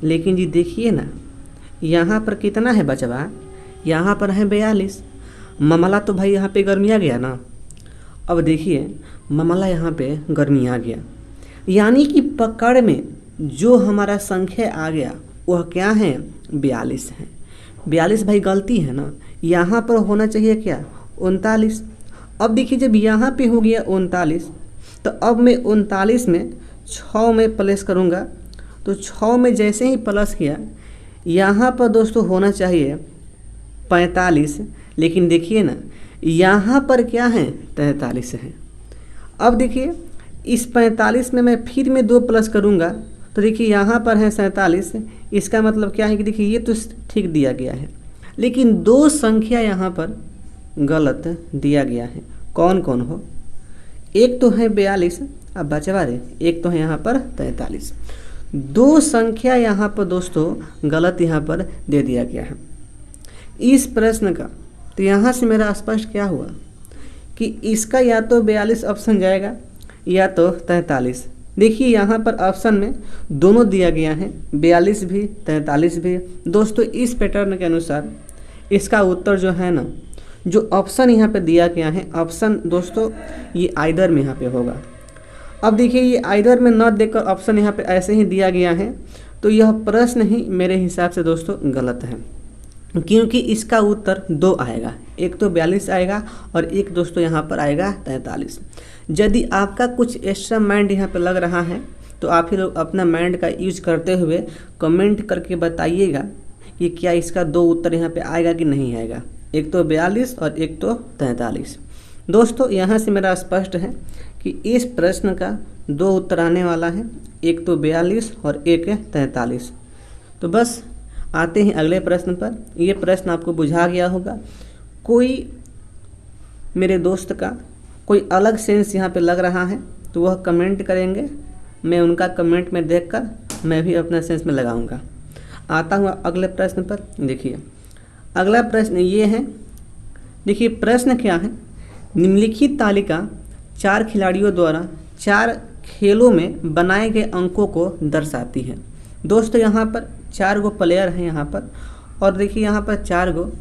लेकिन जी देखिए ना यहाँ पर कितना है बचवा, यहाँ पर है 42। मामला तो भाई यहाँ पे गर्मी आ गया ना। अब देखिए मामला यहाँ पे गर्मी आ गया, यानी कि पकड़ में जो हमारा संख्या आ गया वह क्या है 42 है। 42 भाई गलती है ना, यहाँ पर होना चाहिए क्या 39। अब देखिए जब यहाँ पे हो गया 39 तो अब मैं 39 में 6 में प्लस करूँगा तो 6 में जैसे ही प्लस किया यहाँ पर दोस्तों होना चाहिए 45, लेकिन देखिए ना यहाँ पर क्या है 43 है। अब देखिए इस 45 में मैं फिर में 2 प्लस करूँगा तो देखिए यहाँ पर है 47, इसका मतलब क्या है कि देखिए ये तो ठीक दिया गया है, लेकिन 2 संख्या यहाँ पर गलत दिया गया है। कौन कौन हो? एक तो है 42, अब बचवा रहे, एक तो है यहाँ पर 43। 2 संख्या यहाँ पर दोस्तों गलत यहाँ पर दे दिया गया है इस प्रश्न का। तो यहाँ से मेरा स्पष्ट क्या हुआ कि इसका या तो 42 ऑप्शन जाएगा या तो 43। देखिए यहाँ पर ऑप्शन में दोनों दिया गया है, 42 भी 43 भी। दोस्तों इस पैटर्न के अनुसार इसका उत्तर जो है ना, जो ऑप्शन यहाँ पे दिया गया है, ऑप्शन दोस्तों ये आइदर में यहाँ पे होगा। अब देखिए ये आइदर में न देकर ऑप्शन यहाँ पे ऐसे ही दिया गया है, तो यह प्रश्न ही मेरे हिसाब से दोस्तों गलत है, क्योंकि इसका उत्तर 2 आएगा। एक तो 42 आएगा और एक दोस्तों यहाँ पर आएगा 43। यदि आपका कुछ एक्स्ट्रा माइंड यहाँ पे लग रहा है तो आप ही लोग अपना माइंड का यूज करते हुए कमेंट करके बताइएगा कि क्या इसका 2 उत्तर यहाँ पे आएगा कि नहीं आएगा, एक तो 42 और एक तो 43। दोस्तों यहाँ से मेरा स्पष्ट है कि इस प्रश्न का 2 उत्तर आने वाला है, एक तो 42 और एक है 43। तो बस आते हैं अगले प्रश्न पर। ये प्रश्न आपको बुझा गया होगा। कोई मेरे दोस्त का कोई अलग सेंस यहाँ पे लग रहा है तो वह कमेंट करेंगे, मैं उनका कमेंट में देखकर मैं भी अपना सेंस में लगाऊंगा। आता हूँ अगले प्रश्न पर। देखिए अगला प्रश्न ये है, देखिए प्रश्न क्या है, निम्नलिखित तालिका 4 खिलाड़ियों द्वारा 4 खेलों में बनाए गए अंकों को दर्शाती है। दोस्तों यहाँ पर 4 गो प्लेयर हैं यहाँ पर, और देखिए यहाँ पर 4 गो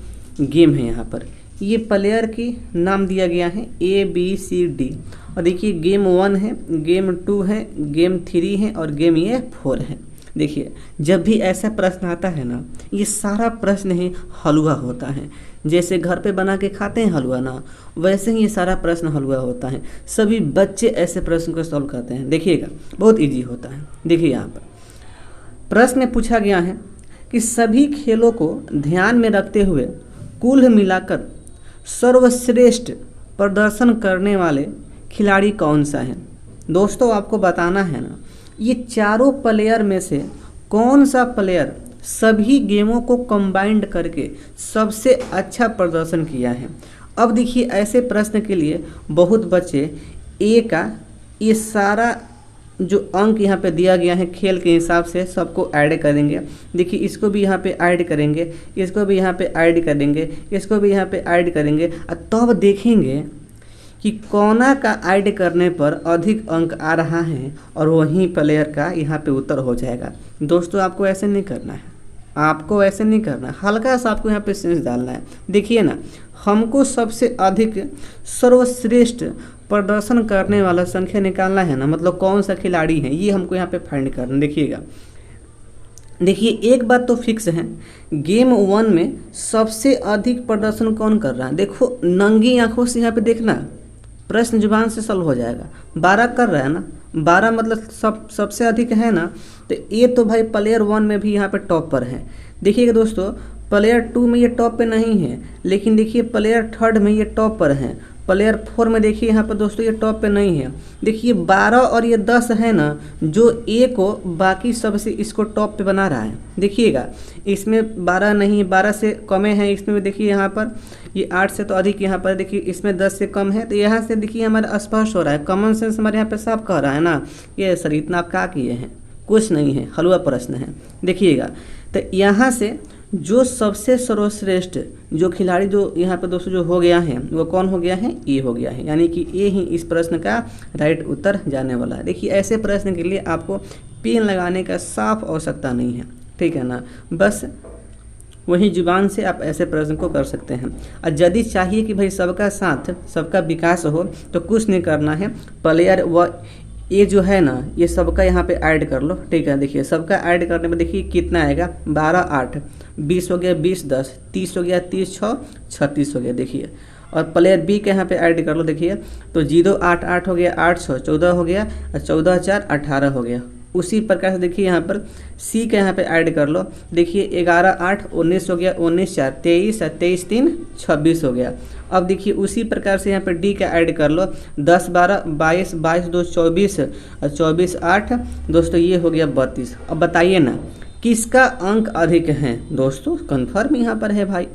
गेम है। यहाँ पर ये प्लेयर की नाम दिया गया है ABCD, और देखिए गेम 1 है, गेम 2 है, गेम 3 है और गेम ये 4 है। देखिए जब भी ऐसा प्रश्न आता है ना, ये सारा प्रश्न ही हलवा होता है। जैसे घर पे बना के खाते हैं हलवा ना, वैसे ही ये सारा प्रश्न हलवा होता है। सभी बच्चे ऐसे प्रश्न को सॉल्व करते हैं। देखिएगा बहुत इजी होता है। देखिए यहाँ पर प्रश्न में पूछा गया है कि सभी खेलों को ध्यान में रखते हुए कुल मिलाकर सर्वश्रेष्ठ प्रदर्शन करने वाले खिलाड़ी कौन सा है। दोस्तों आपको बताना है ना, ये चारों प्लेयर में से कौन सा प्लेयर सभी गेमों को कंबाइंड करके सबसे अच्छा प्रदर्शन किया है। अब देखिए ऐसे प्रश्न के लिए बहुत बच्चे ए का ये सारा जो अंक यहाँ पे दिया गया है खेल के हिसाब से सबको ऐड करेंगे। देखिए इसको भी यहाँ पे ऐड करेंगे, इसको भी यहाँ पे ऐड करेंगे, इसको भी यहाँ पे ऐड करेंगे, और तब देखेंगे कि कौना का ऐड करने पर अधिक अंक आ रहा है और वहीं प्लेयर का यहाँ पे उत्तर हो जाएगा। दोस्तों आपको ऐसे नहीं करना है, आपको ऐसे नहीं करना है, हल्का सा आपको यहाँ पे सेंस डालना है। देखिए ना, हमको सबसे अधिक सर्वश्रेष्ठ प्रदर्शन करने वाला संख्या निकालना है ना, मतलब कौन सा खिलाड़ी है ये हमको यहाँ पे फाइंड करना। देखिएगा, देखिए एक बात तो फिक्स है, गेम 1 में सबसे अधिक प्रदर्शन कौन कर रहा है। देखो नंगी आंखों से यहाँ पे देखना, प्रश्न जुबान से सॉल्व हो जाएगा। 12 कर रहा है ना, 12 मतलब सबसे अधिक है ना, तो ये तो भाई प्लेयर 1 में भी यहाँ पे टॉप पर है। देखिएगा दोस्तों, प्लेयर 2 में ये टॉप पे नहीं है, लेकिन देखिए प्लेयर 3 में ये टॉप पर है। प्लेयर 4 में देखिए यहाँ पर दोस्तों ये टॉप पे नहीं है। देखिए 12 और ये 10 है ना, जो ए को बाकी सबसे इसको टॉप पे बना रहा है। देखिएगा इसमें 12 नहीं, 12 से कमे हैं, इसमें भी देखिए यहाँ पर ये 8 से तो अधिक, यहाँ पर देखिए इसमें 10 से कम है। तो यहाँ से देखिए हमारा स्पष्ट हो रहा है, कॉमन सेंस हमारे यहाँ पे साफ कह रहा है ना, ये सर इतना आप क्या किए हैं, कुछ नहीं है, हलवा प्रश्न है। देखिएगा तो यहाँ से जो सबसे सर्वश्रेष्ठ जो खिलाड़ी जो यहाँ पे दोस्तों जो हो गया है वो कौन हो गया है, ए हो गया है, यानी कि ए ही इस प्रश्न का राइट उत्तर जाने वाला है। देखिए ऐसे प्रश्न के लिए आपको पेन लगाने का साफ आवश्यकता नहीं है, ठीक है ना, बस वही जुबान से आप ऐसे प्रश्न को कर सकते हैं। और यदि चाहिए कि भाई सबका साथ सबका विकास हो तो कुछ नहीं करना है, प्लेयर व ये जो है ना ये सबका यहाँ पे ऐड कर लो, ठीक है। देखिए सबका ऐड करने में देखिए कितना आएगा, 12 8 20 हो गया 20 10, 30 हो गया 30 6 36 हो गया। देखिए और प्लेयर बी के यहाँ पे ऐड कर लो। देखिए तो 0 8 8 हो गया, 8 6 14 हो गया, और 14 4 18 हो गया। उसी प्रकार से देखिए यहाँ पर सी के यहाँ पे ऐड कर लो। देखिए 11 8 19 हो गया, 19 4 23, 23 3 26 हो गया। अब देखिए उसी प्रकार से यहाँ पर डी का ऐड कर लो। 10 12 22, 22 2 24, और 24 8 दोस्तों ये हो गया 32। अब बताइए ना किसका अंक अधिक है दोस्तों? कन्फर्म यहाँ पर है भाई,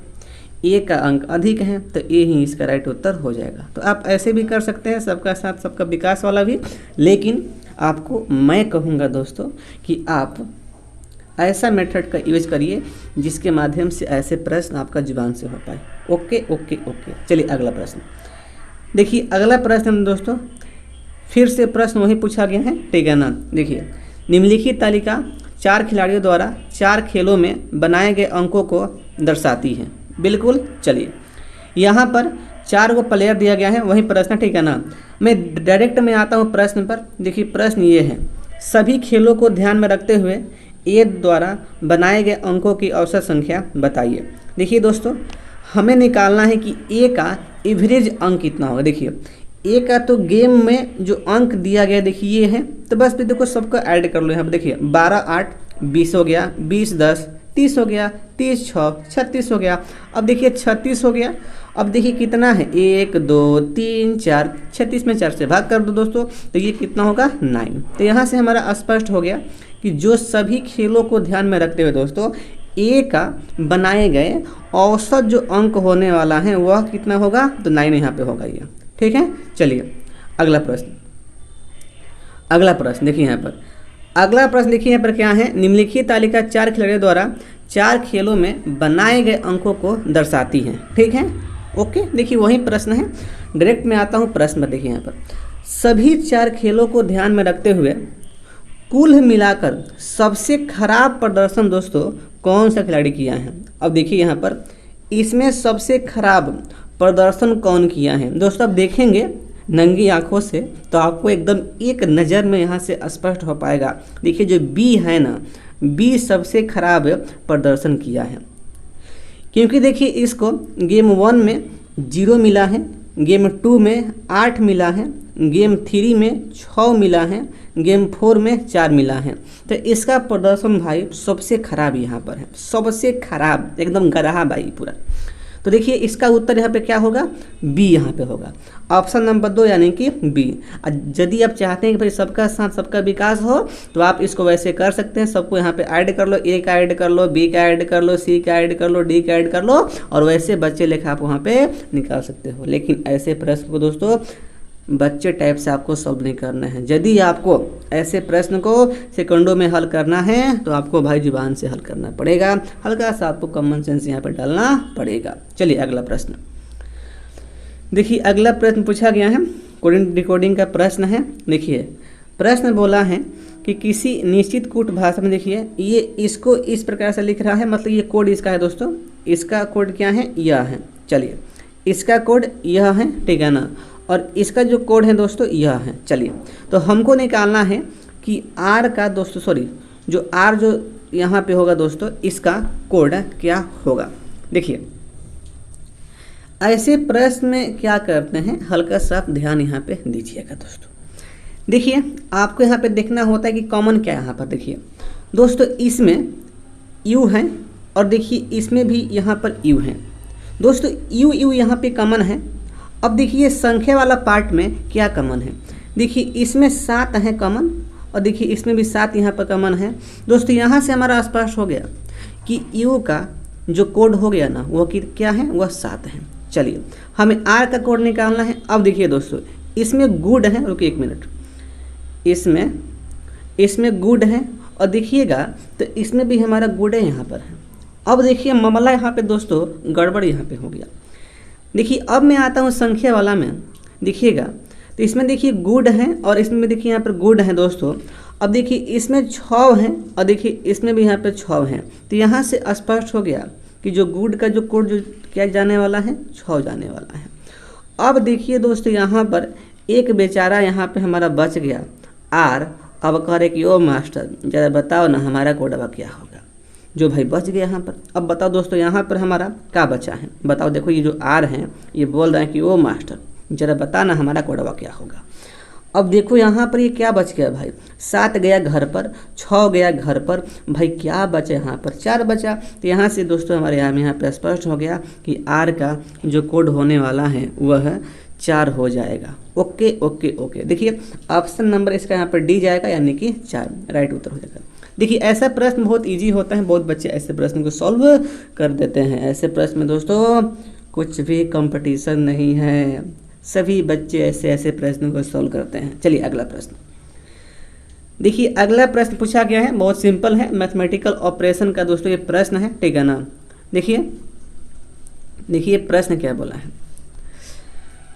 ए का अंक अधिक है, तो ए ही इसका राइट उत्तर हो जाएगा। तो आप ऐसे भी कर सकते हैं, सबका साथ सबका विकास वाला भी, लेकिन आपको मैं कहूँगा दोस्तों कि आप ऐसा मेथड का यूज करिए जिसके माध्यम से ऐसे प्रश्न आपका जुबान से हो पाए। ओके ओके ओके, चलिए अगला प्रश्न देखिए। अगला प्रश्न दोस्तों फिर से प्रश्न वही पूछा गया है, ठीक है ना। देखिए निम्नलिखित तालिका 4 खिलाड़ियों द्वारा 4 खेलों में बनाए गए अंकों को दर्शाती है। बिल्कुल, चलिए यहाँ पर 4 को प्लेयर दिया गया है, वही प्रश्न, ठीक है ना। मैं डायरेक्ट में आता हूँ प्रश्न पर। देखिए प्रश्न ये है, सभी खेलों को ध्यान में रखते हुए ए द्वारा बनाए गए अंकों की औसत संख्या बताइए। देखिए दोस्तों हमें निकालना है कि ए का एवरेज अंक कितना होगा। देखिए ए का तो गेम में जो अंक दिया गया देखिए ये है, तो बस देखो सबको ऐड कर लो यहाँ पर। देखिए 12 8 20 हो गया, 20 10 30 हो गया, 30 6 36 हो गया। अब देखिए 36 हो गया। अब देखिए कितना है, 1 2 3 4, 36 में 4 से भाग कर दो दोस्तों, तो ये कितना होगा 9। तो यहाँ से हमारा स्पष्ट हो गया कि जो सभी खेलों को ध्यान में रखते हुए दोस्तों ए का बनाए गए औसत जो अंक होने वाला है वह कितना होगा, तो 9 यहाँ पे होगा ये, ठीक है। चलिए अगला प्रश्न देखिए यहाँ पर। अगला प्रश्न देखिए यहाँ पर क्या है, निम्नलिखित तालिका 4 खिलाड़ियों द्वारा 4 खेलों में बनाए गए अंकों को दर्शाती है, ठीक है। ओके, देखिए वही प्रश्न है, डायरेक्ट में आता हूँ प्रश्न पर। देखिए यहाँ पर सभी 4 खेलों को ध्यान में रखते हुए कुल मिलाकर सबसे खराब प्रदर्शन दोस्तों कौन सा खिलाड़ी किया है। अब देखिए यहाँ पर इसमें सबसे खराब प्रदर्शन कौन किया है दोस्तों, अब देखेंगे नंगी आंखों से तो आपको एकदम एक नज़र में यहाँ से स्पष्ट हो पाएगा। देखिए जो बी है ना, बी सबसे खराब प्रदर्शन किया है, क्योंकि देखिए इसको गेम 1 में 0 मिला है, गेम 2 में 8 मिला है, गेम 3 में 6 मिला है, गेम 4 में 4 मिला है। तो इसका प्रदर्शन भाई सबसे खराब यहाँ पर है, सबसे खराब एकदम गराहा भाई पूरा। तो देखिए इसका उत्तर यहाँ पे क्या होगा, बी यहाँ पे होगा, ऑप्शन नंबर 2 यानी कि बी। यदि आप चाहते हैं कि भाई सबका साथ सबका विकास हो तो आप इसको वैसे कर सकते हैं, सबको यहाँ पे ऐड कर लो, ए का ऐड कर लो, बी का ऐड कर लो, सी का ऐड कर लो, डी का ऐड कर लो, और वैसे बच्चे लेखा आप वहाँ पे निकाल सकते हो। लेकिन ऐसे प्रश्न को दोस्तों बच्चे टाइप से आपको सॉल्व नहीं करना है। यदि आपको ऐसे प्रश्न को सेकंडों में हल करना है तो आपको भाई जुबान से हल करना पड़ेगा, हल्का सा आपको कॉमन सेंस यहाँ पर डालना पड़ेगा। चलिए अगला प्रश्न देखिए। अगला प्रश्न पूछा गया है, कोडिंग डिकोडिंग का प्रश्न है। देखिए प्रश्न बोला है कि किसी निश्चित कूट भाषा में, देखिए ये इसको इस प्रकार से लिख रहा है, मतलब ये कोड इसका है दोस्तों, इसका कोड क्या है, यह है। चलिए इसका कोड यह है, ठीक है ना, और इसका जो कोड है दोस्तों यह है। चलिए तो हमको निकालना है कि आर का दोस्तों, सॉरी जो आर जो यहाँ पे होगा दोस्तों, इसका कोड क्या होगा। देखिए ऐसे प्रश्न में क्या करते हैं, हल्का सा ध्यान यहाँ पे दीजिएगा दोस्तों। देखिए आपको यहाँ पे देखना होता है कि कॉमन क्या है यहाँ पर। देखिए दोस्तों इसमें यू है, और देखिए इसमें भी यहाँ पर यू है दोस्तों, यू यहाँ पे कॉमन है। अब देखिए संख्या वाला पार्ट में क्या कॉमन है, देखिए इसमें 7 है कॉमन, और देखिए इसमें भी 7 यहाँ पर कॉमन है दोस्तों। यहाँ से हमारा स्पष्ट हो गया कि यू का जो कोड हो गया ना वो क्या है, वह 7 है। चलिए हमें आर का कोड निकालना है। अब देखिए दोस्तों इसमें गुड है, रुकिए 1 मिनट, इसमें गुड है, और देखिएगा तो इसमें भी हमारा गुड है यहाँ पर है। अब देखिए मामला यहाँ पे दोस्तों गड़बड़ यहाँ पे हो गया। देखिए अब मैं आता हूँ संख्या वाला में, देखिएगा तो इसमें देखिए गुड है, और इसमें भी देखिए यहाँ पर गुड है दोस्तों। अब देखिए इसमें 6 है, और देखिए इसमें भी यहाँ पे 6 है। तो यहाँ से स्पष्ट हो गया कि जो गुड का जो कोड जो क्या जाने वाला है, 6 जाने वाला है। अब देखिए दोस्तों यहाँ पर एक बेचारा यहाँ पे हमारा बच गया आर। अब कह रहे कि ओ मास्टर जरा बताओ ना हमारा कोड अब क्या होगा। जो भाई बच गया यहाँ पर। अब बताओ दोस्तों यहाँ पर हमारा क्या बचा है, बताओ। देखो ये जो आर हैं ये बोल रहे हैं कि ओ मास्टर जरा बताना हमारा कोडवा क्या होगा। अब देखो यहाँ पर ये क्या बच गया भाई, 7 गया घर पर, 6 गया घर पर, भाई क्या बचा यहाँ पर, 4 बचा। तो यहाँ से दोस्तों हमारे यहाँ पे स्पष्ट हो गया कि आर का जो कोड होने वाला है वह 4 हो जाएगा। Okay okay okay. देखिए ऑप्शन नंबर इसका यहाँ पर डी जाएगा, यानी कि 4 राइट उत्तर हो जाएगा। देखिए ऐसा प्रश्न बहुत इजी होता है, बहुत बच्चे ऐसे प्रश्न को सॉल्व कर देते हैं। ऐसे प्रश्न में दोस्तों कुछ भी कंपटीशन नहीं है, सभी बच्चे ऐसे ऐसे प्रश्नों को सॉल्व करते हैं। चलिए अगला प्रश्न देखिए। अगला प्रश्न पूछा गया है, बहुत सिंपल है, मैथमेटिकल ऑपरेशन का दोस्तों ये प्रश्न है, ठीक है ना। देखिए देखिए प्रश्न क्या बोला है।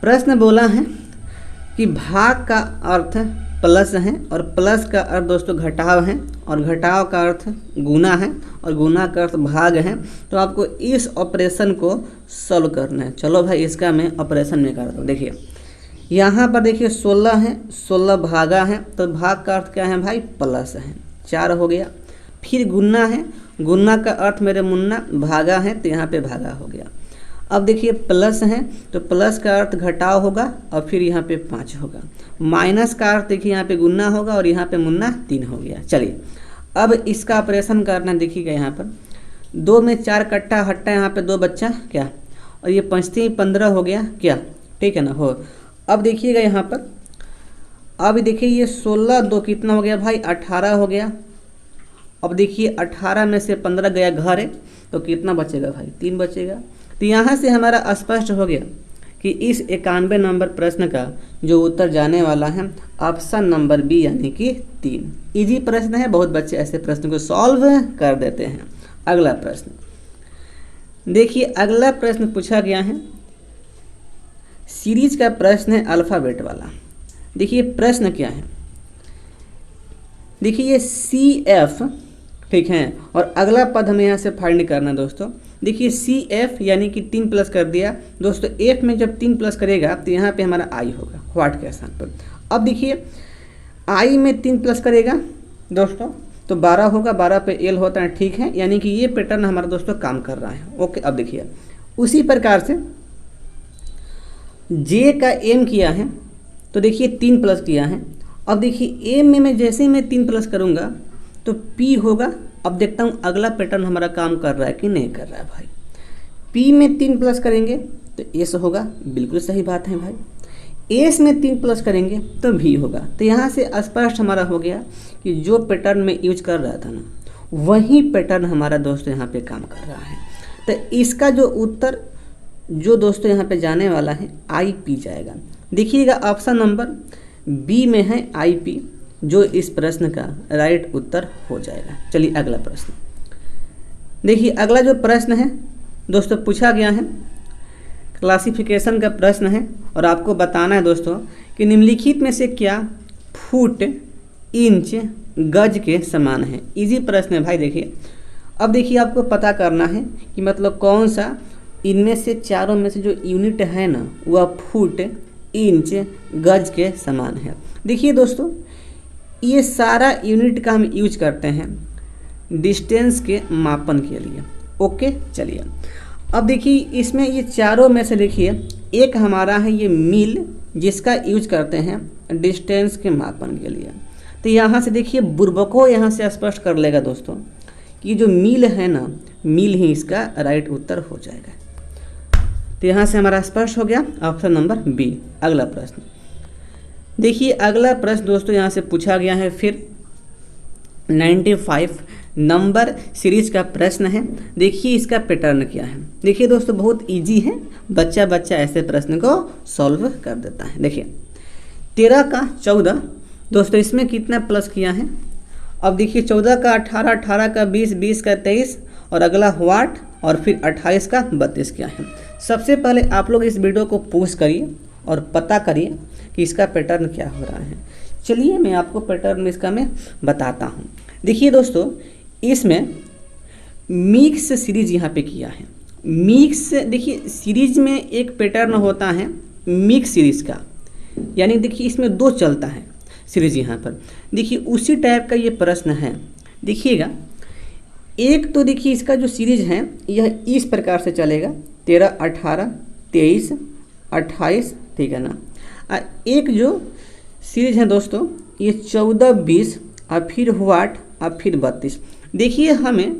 प्रश्न बोला है कि भाग का अर्थ प्लस है और प्लस का अर्थ दोस्तों घटाव है और घटाव का अर्थ गुना है और गुना का अर्थ भाग है। तो आपको इस ऑपरेशन को सॉल्व करना है। चलो भाई इसका मैं ऑपरेशन में करता हूँ। देखिए यहाँ पर देखिए 16 है, 16 भागा है, तो भाग का अर्थ क्या है भाई, प्लस है, 4 हो गया। फिर गुना है, गुना का अर्थ मेरे मुन्ना भागा है, तो यहाँ पे भागा हो गया। अब देखिए प्लस है तो प्लस का अर्थ घटाव होगा और फिर यहाँ पे 5 होगा। माइनस का अर्थ देखिए यहाँ पे गुना होगा और यहाँ पे मुन्ना 3 हो गया। चलिए अब इसका ऑपरेशन करना। देखिएगा यहाँ पर 2 में 4 कट्टा हट्टा, यहाँ पे 2 बच्चा क्या, और ये 5 3 15 हो गया क्या, ठीक है ना हो। अब देखिएगा यहाँ पर, अब देखिए ये 16 2 कितना हो गया भाई, 18 हो गया। अब देखिए 18 में से 15 गया घर है, तो कितना बचेगा भाई, 3 बचेगा। तो यहाँ से हमारा स्पष्ट हो गया कि इस 91 नंबर प्रश्न का जो उत्तर जाने वाला है ऑप्शन नंबर बी, यानी कि 3। इजी प्रश्न है, बहुत बच्चे ऐसे प्रश्न को सॉल्व कर देते हैं। अगला प्रश्न देखिए। अगला प्रश्न पूछा गया है, सीरीज का प्रश्न है अल्फ़ाबेट वाला। देखिए प्रश्न क्या है, देखिए ये CF, ठीक है, और अगला पद हमें यहाँ से फाइंड करना दोस्तों। देखिए CF यानी कि 3 प्लस कर दिया दोस्तों। F में जब 3 प्लस करेगा तो यहाँ पे हमारा I होगा व्हाट के स्थान पर। अब देखिए I में 3 प्लस करेगा दोस्तों तो 12 होगा, 12 पे L होता है, ठीक है, यानी कि ये पैटर्न हमारा दोस्तों काम कर रहा है। ओके अब देखिए उसी प्रकार से J का M किया है तो देखिए 3 प्लस किया है। अब देखिए M में मैं जैसे ही मैं 3 प्लस करूँगा तो P होगा। अब देखता हूँ अगला पैटर्न हमारा काम कर रहा है कि नहीं कर रहा है भाई। P में 3 प्लस करेंगे तो S होगा, बिल्कुल सही बात है भाई। S में 3 प्लस करेंगे तो V होगा। तो यहाँ से स्पष्ट हमारा हो गया कि जो पैटर्न में यूज कर रहा था ना, वही पैटर्न हमारा दोस्तों यहाँ पे काम कर रहा है। तो इसका जो उत्तर जो दोस्तों यहाँ पे जाने वाला है IP जाएगा। देखिएगा ऑप्शन नंबर बी में है IP, जो इस प्रश्न का राइट उत्तर हो जाएगा। चलिए अगला प्रश्न देखिए। अगला जो प्रश्न है दोस्तों पूछा गया है, क्लासिफिकेशन का प्रश्न है और आपको बताना है दोस्तों कि निम्नलिखित में से क्या फुट, इंच, गज के समान है। इजी प्रश्न है भाई। देखिए अब देखिए आपको पता करना है कि मतलब कौन सा इनमें से चारों में से जो यूनिट है ना वह फुट, इंच, गज के समान है। देखिए दोस्तों ये सारा यूनिट का हम यूज करते हैं डिस्टेंस के मापन के लिए। ओके चलिए अब देखिए इसमें ये चारों में से देखिए एक हमारा है ये मील, जिसका यूज करते हैं डिस्टेंस के मापन के लिए। तो यहाँ से देखिए बुर्बको यहाँ से स्पष्ट कर लेगा दोस्तों कि जो मील है ना, मील ही इसका राइट उत्तर हो जाएगा। तो यहाँ से हमारा स्पष्ट हो गया ऑप्शन नंबर बी। अगला प्रश्न देखिए। अगला प्रश्न दोस्तों यहाँ से पूछा गया है फिर 95 नंबर सीरीज का प्रश्न है। देखिए इसका पैटर्न क्या है। देखिए दोस्तों बहुत इजी है, बच्चा ऐसे प्रश्न को सॉल्व कर देता है। देखिए 13 का 14 दोस्तों इसमें कितना प्लस किया है। अब देखिए 14 का 18, 18 का 20, 20 का 23 और अगला व्हाट और फिर 28 का 32 क्या है। सबसे पहले आप लोग इस वीडियो को पॉज करिए और पता करिए कि इसका पैटर्न क्या हो रहा है। चलिए मैं आपको पैटर्न इसका मैं बताता हूँ। देखिए दोस्तों इसमें मिक्स सीरीज यहाँ पे किया है। मिक्स देखिए सीरीज में एक पैटर्न होता है मिक्स सीरीज का, यानी देखिए इसमें 2 चलता है सीरीज यहाँ पर। देखिए उसी टाइप का ये प्रश्न है। देखिएगा एक तो देखिए इसका जो सीरीज है यह इस प्रकार से चलेगा 13, 18, 23, 28, ठीक है ना। एक जो सीरीज है दोस्तों ये 14, 20 और फिर 8 और फिर 32। देखिए हमें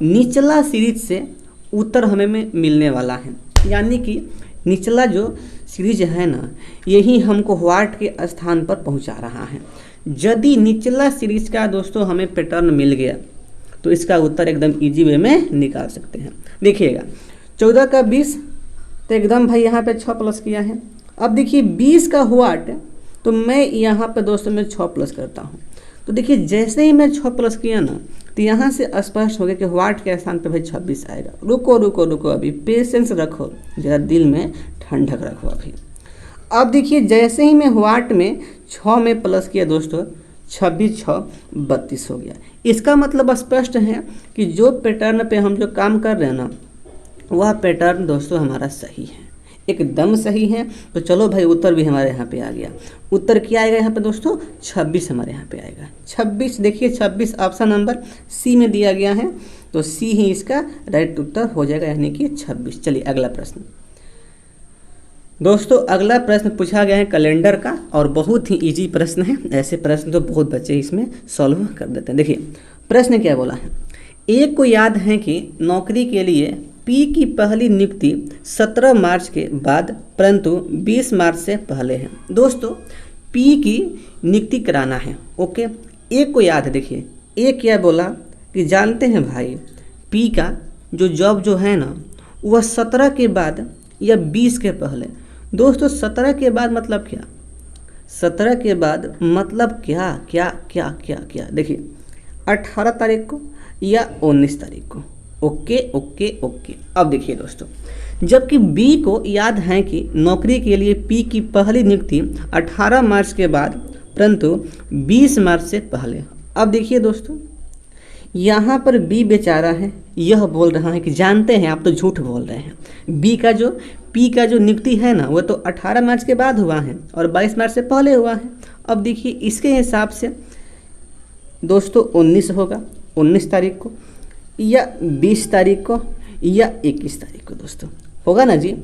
निचला सीरीज से उत्तर हमें में मिलने वाला है, यानी कि निचला जो सीरीज है ना यही हमको व्हाट के स्थान पर पहुंचा रहा है। यदि निचला सीरीज का दोस्तों हमें पैटर्न मिल गया तो इसका उत्तर एकदम इजी वे में निकाल सकते हैं। देखिएगा 14 का 20 तो एकदम भाई यहाँ पे 6 प्लस किया है। अब देखिए 20 का व्हाट तो मैं यहाँ पे दोस्तों मैं 6 प्लस करता हूँ। तो देखिए जैसे ही मैं 6 प्लस किया ना तो यहाँ से स्पष्ट हो गया कि व्हाट के स्थान पे भाई 26 आएगा। रुको रुको रुको, अभी पेशेंस रखो, जरा दिल में ठंडक रखो अभी। अब देखिए जैसे ही मैं व्हाट में 6 में प्लस किया दोस्तों 26, 6, 32 हो गया। इसका मतलब स्पष्ट है कि जो पैटर्न पे हम जो काम कर रहे हैं ना वह पैटर्न दोस्तों हमारा सही है, एकदम सही है। तो चलो भाई उत्तर भी हमारे यहाँ पे आ गया। उत्तर क्या आएगा यहाँ पे दोस्तों 26 हमारे यहाँ पे आएगा। 26 देखिए 26 ऑप्शन नंबर सी में दिया गया है, तो सी ही इसका राइट उत्तर हो जाएगा, यानी कि 26। चलिए अगला प्रश्न दोस्तों, अगला प्रश्न पूछा गया है कैलेंडर का और बहुत ही इजी प्रश्न है। ऐसे प्रश्न तो बहुत बच्चे इसमें सॉल्व कर देते हैं। देखिए प्रश्न क्या बोला है, एक को याद है कि नौकरी के लिए पी की पहली नियुक्ति 17 मार्च के बाद परंतु 20 मार्च से पहले है। दोस्तों पी की नियुक्ति कराना है, ओके। एक को याद है, देखिए एक क्या बोला कि जानते हैं भाई पी का जो जॉब जो है ना वह 17 के बाद या 20 के पहले। दोस्तों 17 के बाद मतलब क्या, 17 के बाद मतलब क्या क्या क्या क्या क्या, देखिए 18 तारीख को या 19 तारीख को, ओके ओके ओके। अब देखिए दोस्तों, जबकि बी को याद है कि नौकरी के लिए पी की पहली नियुक्ति 18 मार्च के बाद परंतु 20 मार्च से पहले। अब देखिए दोस्तों यहाँ पर बी बेचारा है, यह बोल रहा है कि जानते हैं आप तो झूठ बोल रहे हैं। बी का जो पी का जो नियुक्ति है ना वह तो 18 मार्च के बाद हुआ है और 22 मार्च से पहले हुआ है। अब देखिए इसके हिसाब से दोस्तों 19 होगा, 19 तारीख को या 20 तारीख को या 21 तारीख को दोस्तों होगा ना जी।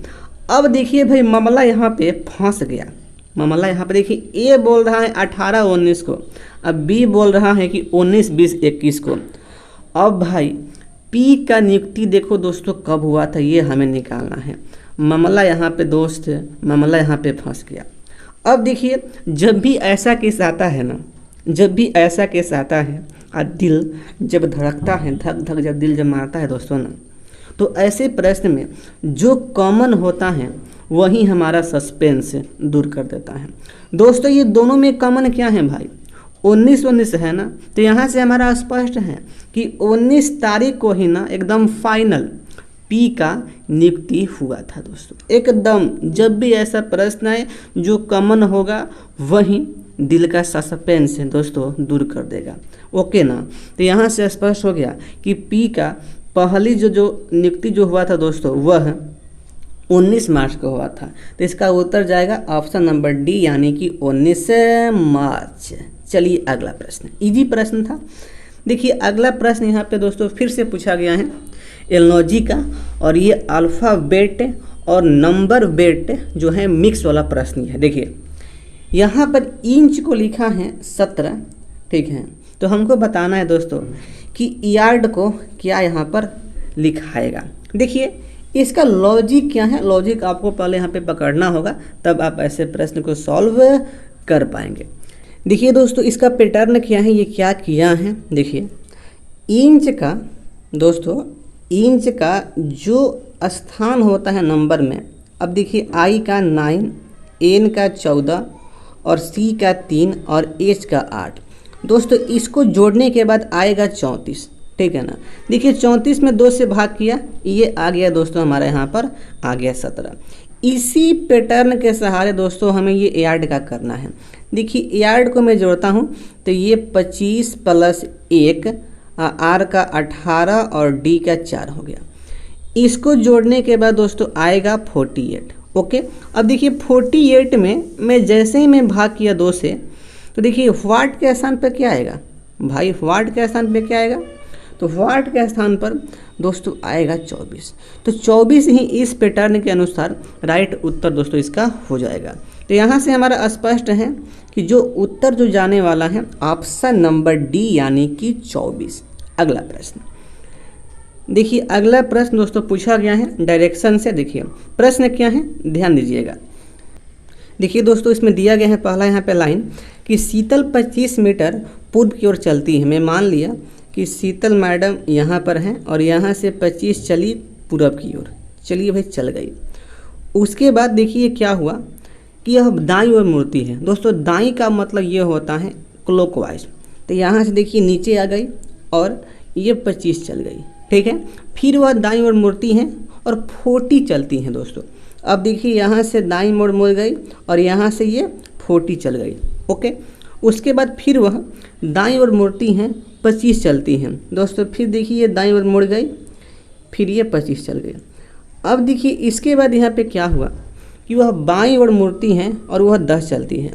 अब देखिए भाई मामला यहाँ पे फंस गया। मामला यहाँ पे देखिए ए बोल रहा है 18, 19 को, अब बी बोल रहा है कि 19, 20, 21 को। अब भाई पी का नियुक्ति देखो दोस्तों कब हुआ था ये हमें निकालना है। मामला यहाँ पे दोस्त मामला यहाँ पे फंस गया। अब देखिए जब भी ऐसा केस आता है ना, जब भी ऐसा केस आता है और दिल जब धड़कता है, धक धक जब दिल जब मारता है दोस्तों ना, तो ऐसे प्रश्न में जो कॉमन होता है वही हमारा सस्पेंस दूर कर देता है। दोस्तों ये दोनों में कॉमन क्या है भाई, 19 है ना, तो यहाँ से हमारा स्पष्ट है कि 19 तारीख को ही ना एकदम फाइनल पी का नियुक्ति हुआ था दोस्तों। एकदम जब भी ऐसा प्रश्न आए जो कॉमन होगा वही दिल का सस्पेंस है दोस्तों दूर कर देगा, ओके ना। तो यहाँ से स्पष्ट हो गया कि पी का पहली जो नियुक्ति जो हुआ था दोस्तों वह 19 मार्च को हुआ था। तो इसका उत्तर जाएगा ऑप्शन नंबर डी, यानी कि 19 मार्च। चलिए अगला प्रश्न, इजी प्रश्न था। देखिए अगला प्रश्न यहाँ पे दोस्तों फिर से पूछा गया है एलनोजी का, और ये अल्फ़ाबेट और नंबर बेट जो है मिक्स वाला प्रश्न है। देखिए यहाँ पर इंच को लिखा है 17, ठीक है, तो हमको बताना है दोस्तों कि यार्ड को क्या यहाँ पर लिखाएगा। देखिए इसका लॉजिक क्या है, लॉजिक आपको पहले यहाँ पे पकड़ना होगा, तब आप ऐसे प्रश्न को सॉल्व कर पाएंगे। देखिए दोस्तों इसका पैटर्न क्या है, ये क्या किया है। देखिए इंच का दोस्तों, इंच का जो स्थान होता है नंबर में, अब देखिए आई का 9, एन का 14 और सी का 3 और एच का 8। दोस्तों इसको जोड़ने के बाद आएगा 34, ठीक है ना। देखिए 34 में 2 से भाग किया, ये आ गया दोस्तों हमारे यहाँ पर आ गया 17। इसी पैटर्न के सहारे दोस्तों हमें ये यार्ड का करना है। देखिए यार्ड को मैं जोड़ता हूँ तो ये 25 + 1, आर का 18 और डी का 4 हो गया। इसको जोड़ने के बाद दोस्तों आएगा 48, ओके। अब देखिए 48 में मैं जैसे ही मैं भाग किया 2 से, तो देखिए व्हाट के स्थान पे क्या आएगा भाई, व्हाट के स्थान पे क्या आएगा, तो व्हाट के स्थान पर दोस्तों आएगा 24। तो 24 ही इस पैटर्न के अनुसार राइट उत्तर दोस्तों इसका हो जाएगा। तो यहाँ से हमारा स्पष्ट है कि जो उत्तर जो जाने वाला है ऑप्शन नंबर डी यानी कि 24। अगला प्रश्न देखिए, अगला प्रश्न दोस्तों पूछा गया है डायरेक्शन से। देखिए प्रश्न क्या है, ध्यान दीजिएगा। देखिए दोस्तों, इसमें दिया गया है पहला यहाँ पे लाइन कि शीतल 25 मीटर पूर्व की ओर चलती है। मैं मान लिया कि शीतल मैडम यहाँ पर हैं और यहाँ से 25 चली पूरब की ओर। चलिए भाई, चल गई। उसके बाद देखिए क्या हुआ कि यह दाईं ओर मुड़ती है। दोस्तों दाईं का मतलब ये होता है क्लॉकवाइज। तो यहाँ से देखिए नीचे आ गई और ये 25 चल गई, ठीक है। फिर वह दाईं ओर मुड़ती हैं और 40 चलती हैं दोस्तों। अब देखिए यहाँ से दाईं ओर मुड़ गई और यहाँ से ये 40 चल गई, ओके। उसके बाद फिर वह दाईं ओर मुड़ती हैं, 25 चलती हैं दोस्तों। फिर देखिए ये दाईं ओर मुड़ गई, फिर ये 25 चल गई। अब देखिए इसके बाद यहाँ पे क्या हुआ कि वह बाईं ओर मुड़ती हैं और वह 10 चलती हैं।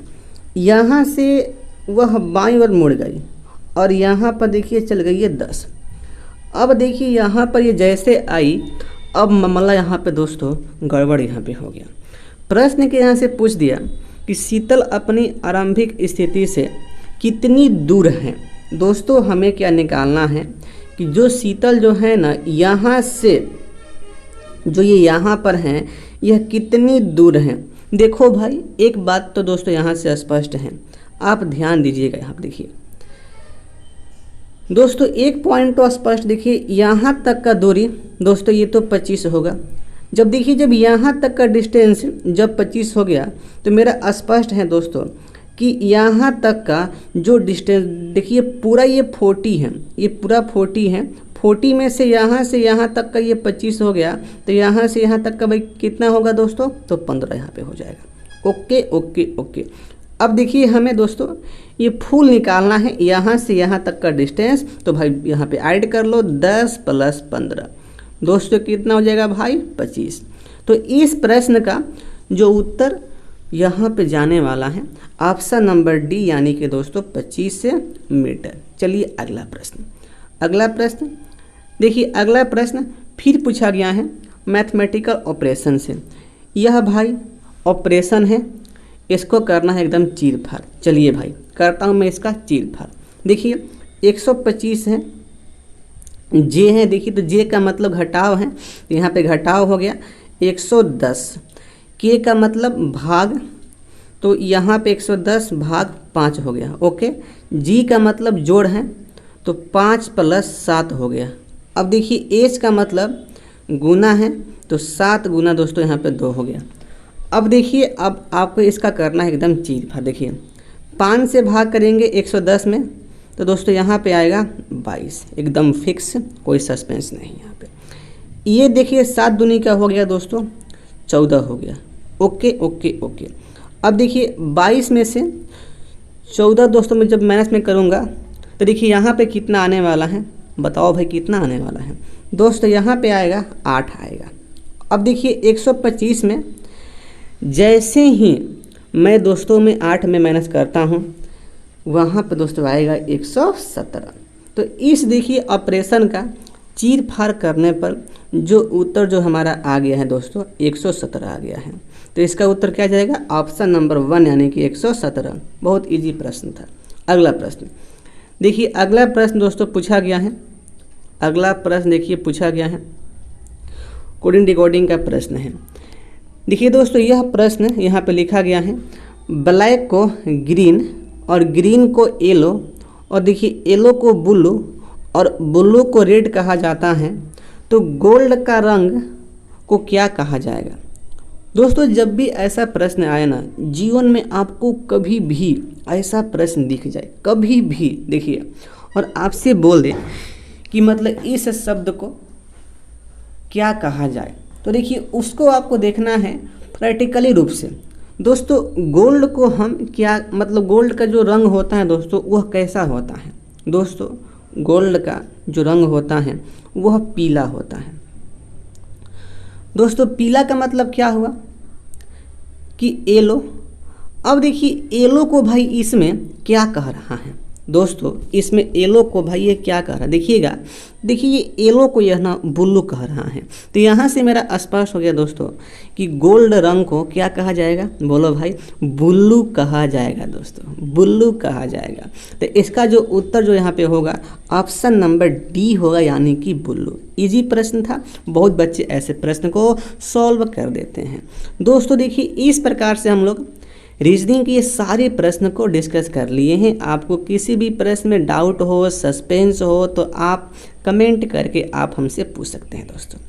यहाँ से वह बाईं ओर मुड़ गई और यहाँ पर देखिए चल गई है 10। अब देखिए यहाँ पर ये जैसे आई, अब मामला यहाँ पे दोस्तों गड़बड़ यहाँ पे हो गया। प्रश्न के यहाँ से पूछ दिया कि शीतल अपनी आरंभिक स्थिति से कितनी दूर है। दोस्तों हमें क्या निकालना है कि जो शीतल जो है ना, यहाँ से जो ये यहाँ पर हैं, यह कितनी दूर हैं। देखो भाई, एक बात तो दोस्तों यहाँ से स्पष्ट है, आप ध्यान दीजिएगा। यहाँ देखिए दोस्तों, एक पॉइंट तो स्पष्ट, देखिए यहाँ तक का दूरी दोस्तों ये तो 25 होगा। जब देखिए जब यहाँ तक का डिस्टेंस जब 25 हो गया तो मेरा स्पष्ट है दोस्तों कि यहाँ तक का जो डिस्टेंस देखिए पूरा ये 40 है, ये पूरा 40 है। 40 में से यहाँ तक का ये 25 हो गया, तो यहाँ से यहाँ तक का भाई कितना होगा दोस्तों, तो 15 यहाँ पे हो जाएगा। Okay okay okay. अब देखिए हमें दोस्तों ये फुल निकालना है, यहाँ से यहाँ तक का डिस्टेंस। तो भाई यहाँ पे ऐड कर लो 10 + 15 दोस्तों, कितना हो जाएगा भाई 25। तो इस प्रश्न का जो उत्तर यहाँ पे जाने वाला है ऑप्शन नंबर डी यानी कि दोस्तों 25 मीटर। चलिए अगला प्रश्न। अगला प्रश्न देखिए, अगला प्रश्न फिर पूछा गया है मैथमेटिकल ऑपरेशन से। यह भाई ऑपरेशन है, इसको करना है एकदम चीर फाड़। चलिए भाई करता हूँ मैं इसका चीर फाड़। देखिए 125 है, जे है, देखिए तो जे का मतलब घटाव है, तो यहाँ पे घटाव हो गया 110। के का मतलब भाग, तो यहाँ पे 110 भाग 5 हो गया, ओके। जी का मतलब जोड़ है, तो 5 + 7 हो गया। अब देखिए एच का मतलब गुना है, तो 7 गुना दोस्तों यहाँ पे 2 हो गया। अब देखिए अब आपको इसका करना है एकदम चीर फाड़। देखिए 5 से भाग करेंगे 110 में, तो दोस्तों यहाँ पे आएगा 22, एकदम फिक्स, कोई सस्पेंस नहीं यहाँ पे। ये देखिए 7 दूनी का हो गया दोस्तों 14 हो गया, ओके ओके ओके। अब देखिए 22 में से 14 दोस्तों में जब माइनस में करूँगा तो देखिए यहाँ पे कितना आने वाला है, बताओ भाई कितना आने वाला है दोस्तों, यहाँ पे आएगा 8 आएगा। अब देखिए 125 में जैसे ही मैं दोस्तों में 8 में माइनस करता हूँ, वहाँ पे दोस्तों आएगा 117। तो इस देखिए ऑपरेशन का चीर फाड़ करने पर जो उत्तर जो हमारा आ गया है दोस्तों 117 आ गया है। तो इसका उत्तर क्या जाएगा, ऑप्शन नंबर 1 यानी कि 117। बहुत इजी प्रश्न था। अगला प्रश्न देखिए, अगला प्रश्न दोस्तों पूछा गया है। अगला प्रश्न देखिए पूछा गया है कोडिंग डिकोडिंग का प्रश्न है। देखिए दोस्तों यह प्रश्न यहाँ पे लिखा गया है, ब्लैक को ग्रीन और ग्रीन को येलो और देखिए येलो को ब्लू और ब्लू को रेड कहा जाता है, तो गोल्ड का रंग को क्या कहा जाएगा। दोस्तों जब भी ऐसा प्रश्न आए ना जीवन में, आपको कभी भी ऐसा प्रश्न दिख जाए, कभी भी देखिए, और आपसे बोल दे कि मतलब इस शब्द को क्या कहा जाए, तो देखिए उसको आपको देखना है प्रैक्टिकली रूप से। दोस्तों गोल्ड को हम क्या मतलब, गोल्ड का जो रंग होता है दोस्तों वह कैसा होता है। दोस्तों गोल्ड का जो रंग होता है वह पीला होता है। दोस्तों पीला का मतलब क्या हुआ कि येलो। अब देखिए येलो को भाई इसमें क्या कह रहा है, दोस्तों इसमें येलो को भाई ये क्या कह रहा है देखिएगा, देखिए ये येलो को यह ना ब्लू कह रहा है। तो यहाँ से मेरा स्पष्ट हो गया दोस्तों कि गोल्ड रंग को क्या कहा जाएगा, बोलो भाई, ब्लू कहा जाएगा दोस्तों, ब्लू कहा जाएगा। तो इसका जो उत्तर जो यहाँ पे होगा ऑप्शन नंबर डी होगा, यानी कि ब्लू। इजी प्रश्न था, बहुत बच्चे ऐसे प्रश्न को सॉल्व कर देते हैं। दोस्तों देखिए इस प्रकार से हम लोग रीजनिंग के ये सारे प्रश्न को डिस्कस कर लिए हैं। आपको किसी भी प्रश्न में डाउट हो, सस्पेंस हो, तो आप कमेंट करके आप हमसे पूछ सकते हैं दोस्तों।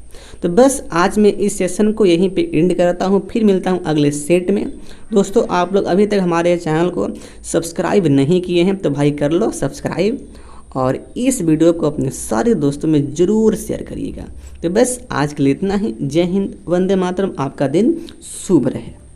तो बस आज मैं इस सेशन को यहीं पे एंड करता हूँ, फिर मिलता हूँ अगले सेट में। दोस्तों आप लोग अभी तक हमारे चैनल को सब्सक्राइब नहीं किए हैं तो भाई कर लो सब्सक्राइब, और इस वीडियो को अपने सारे दोस्तों में ज़रूर शेयर करिएगा। तो बस आज के लिए इतना ही। जय हिंद, वंदे मातरम। आपका दिन शुभ रहे।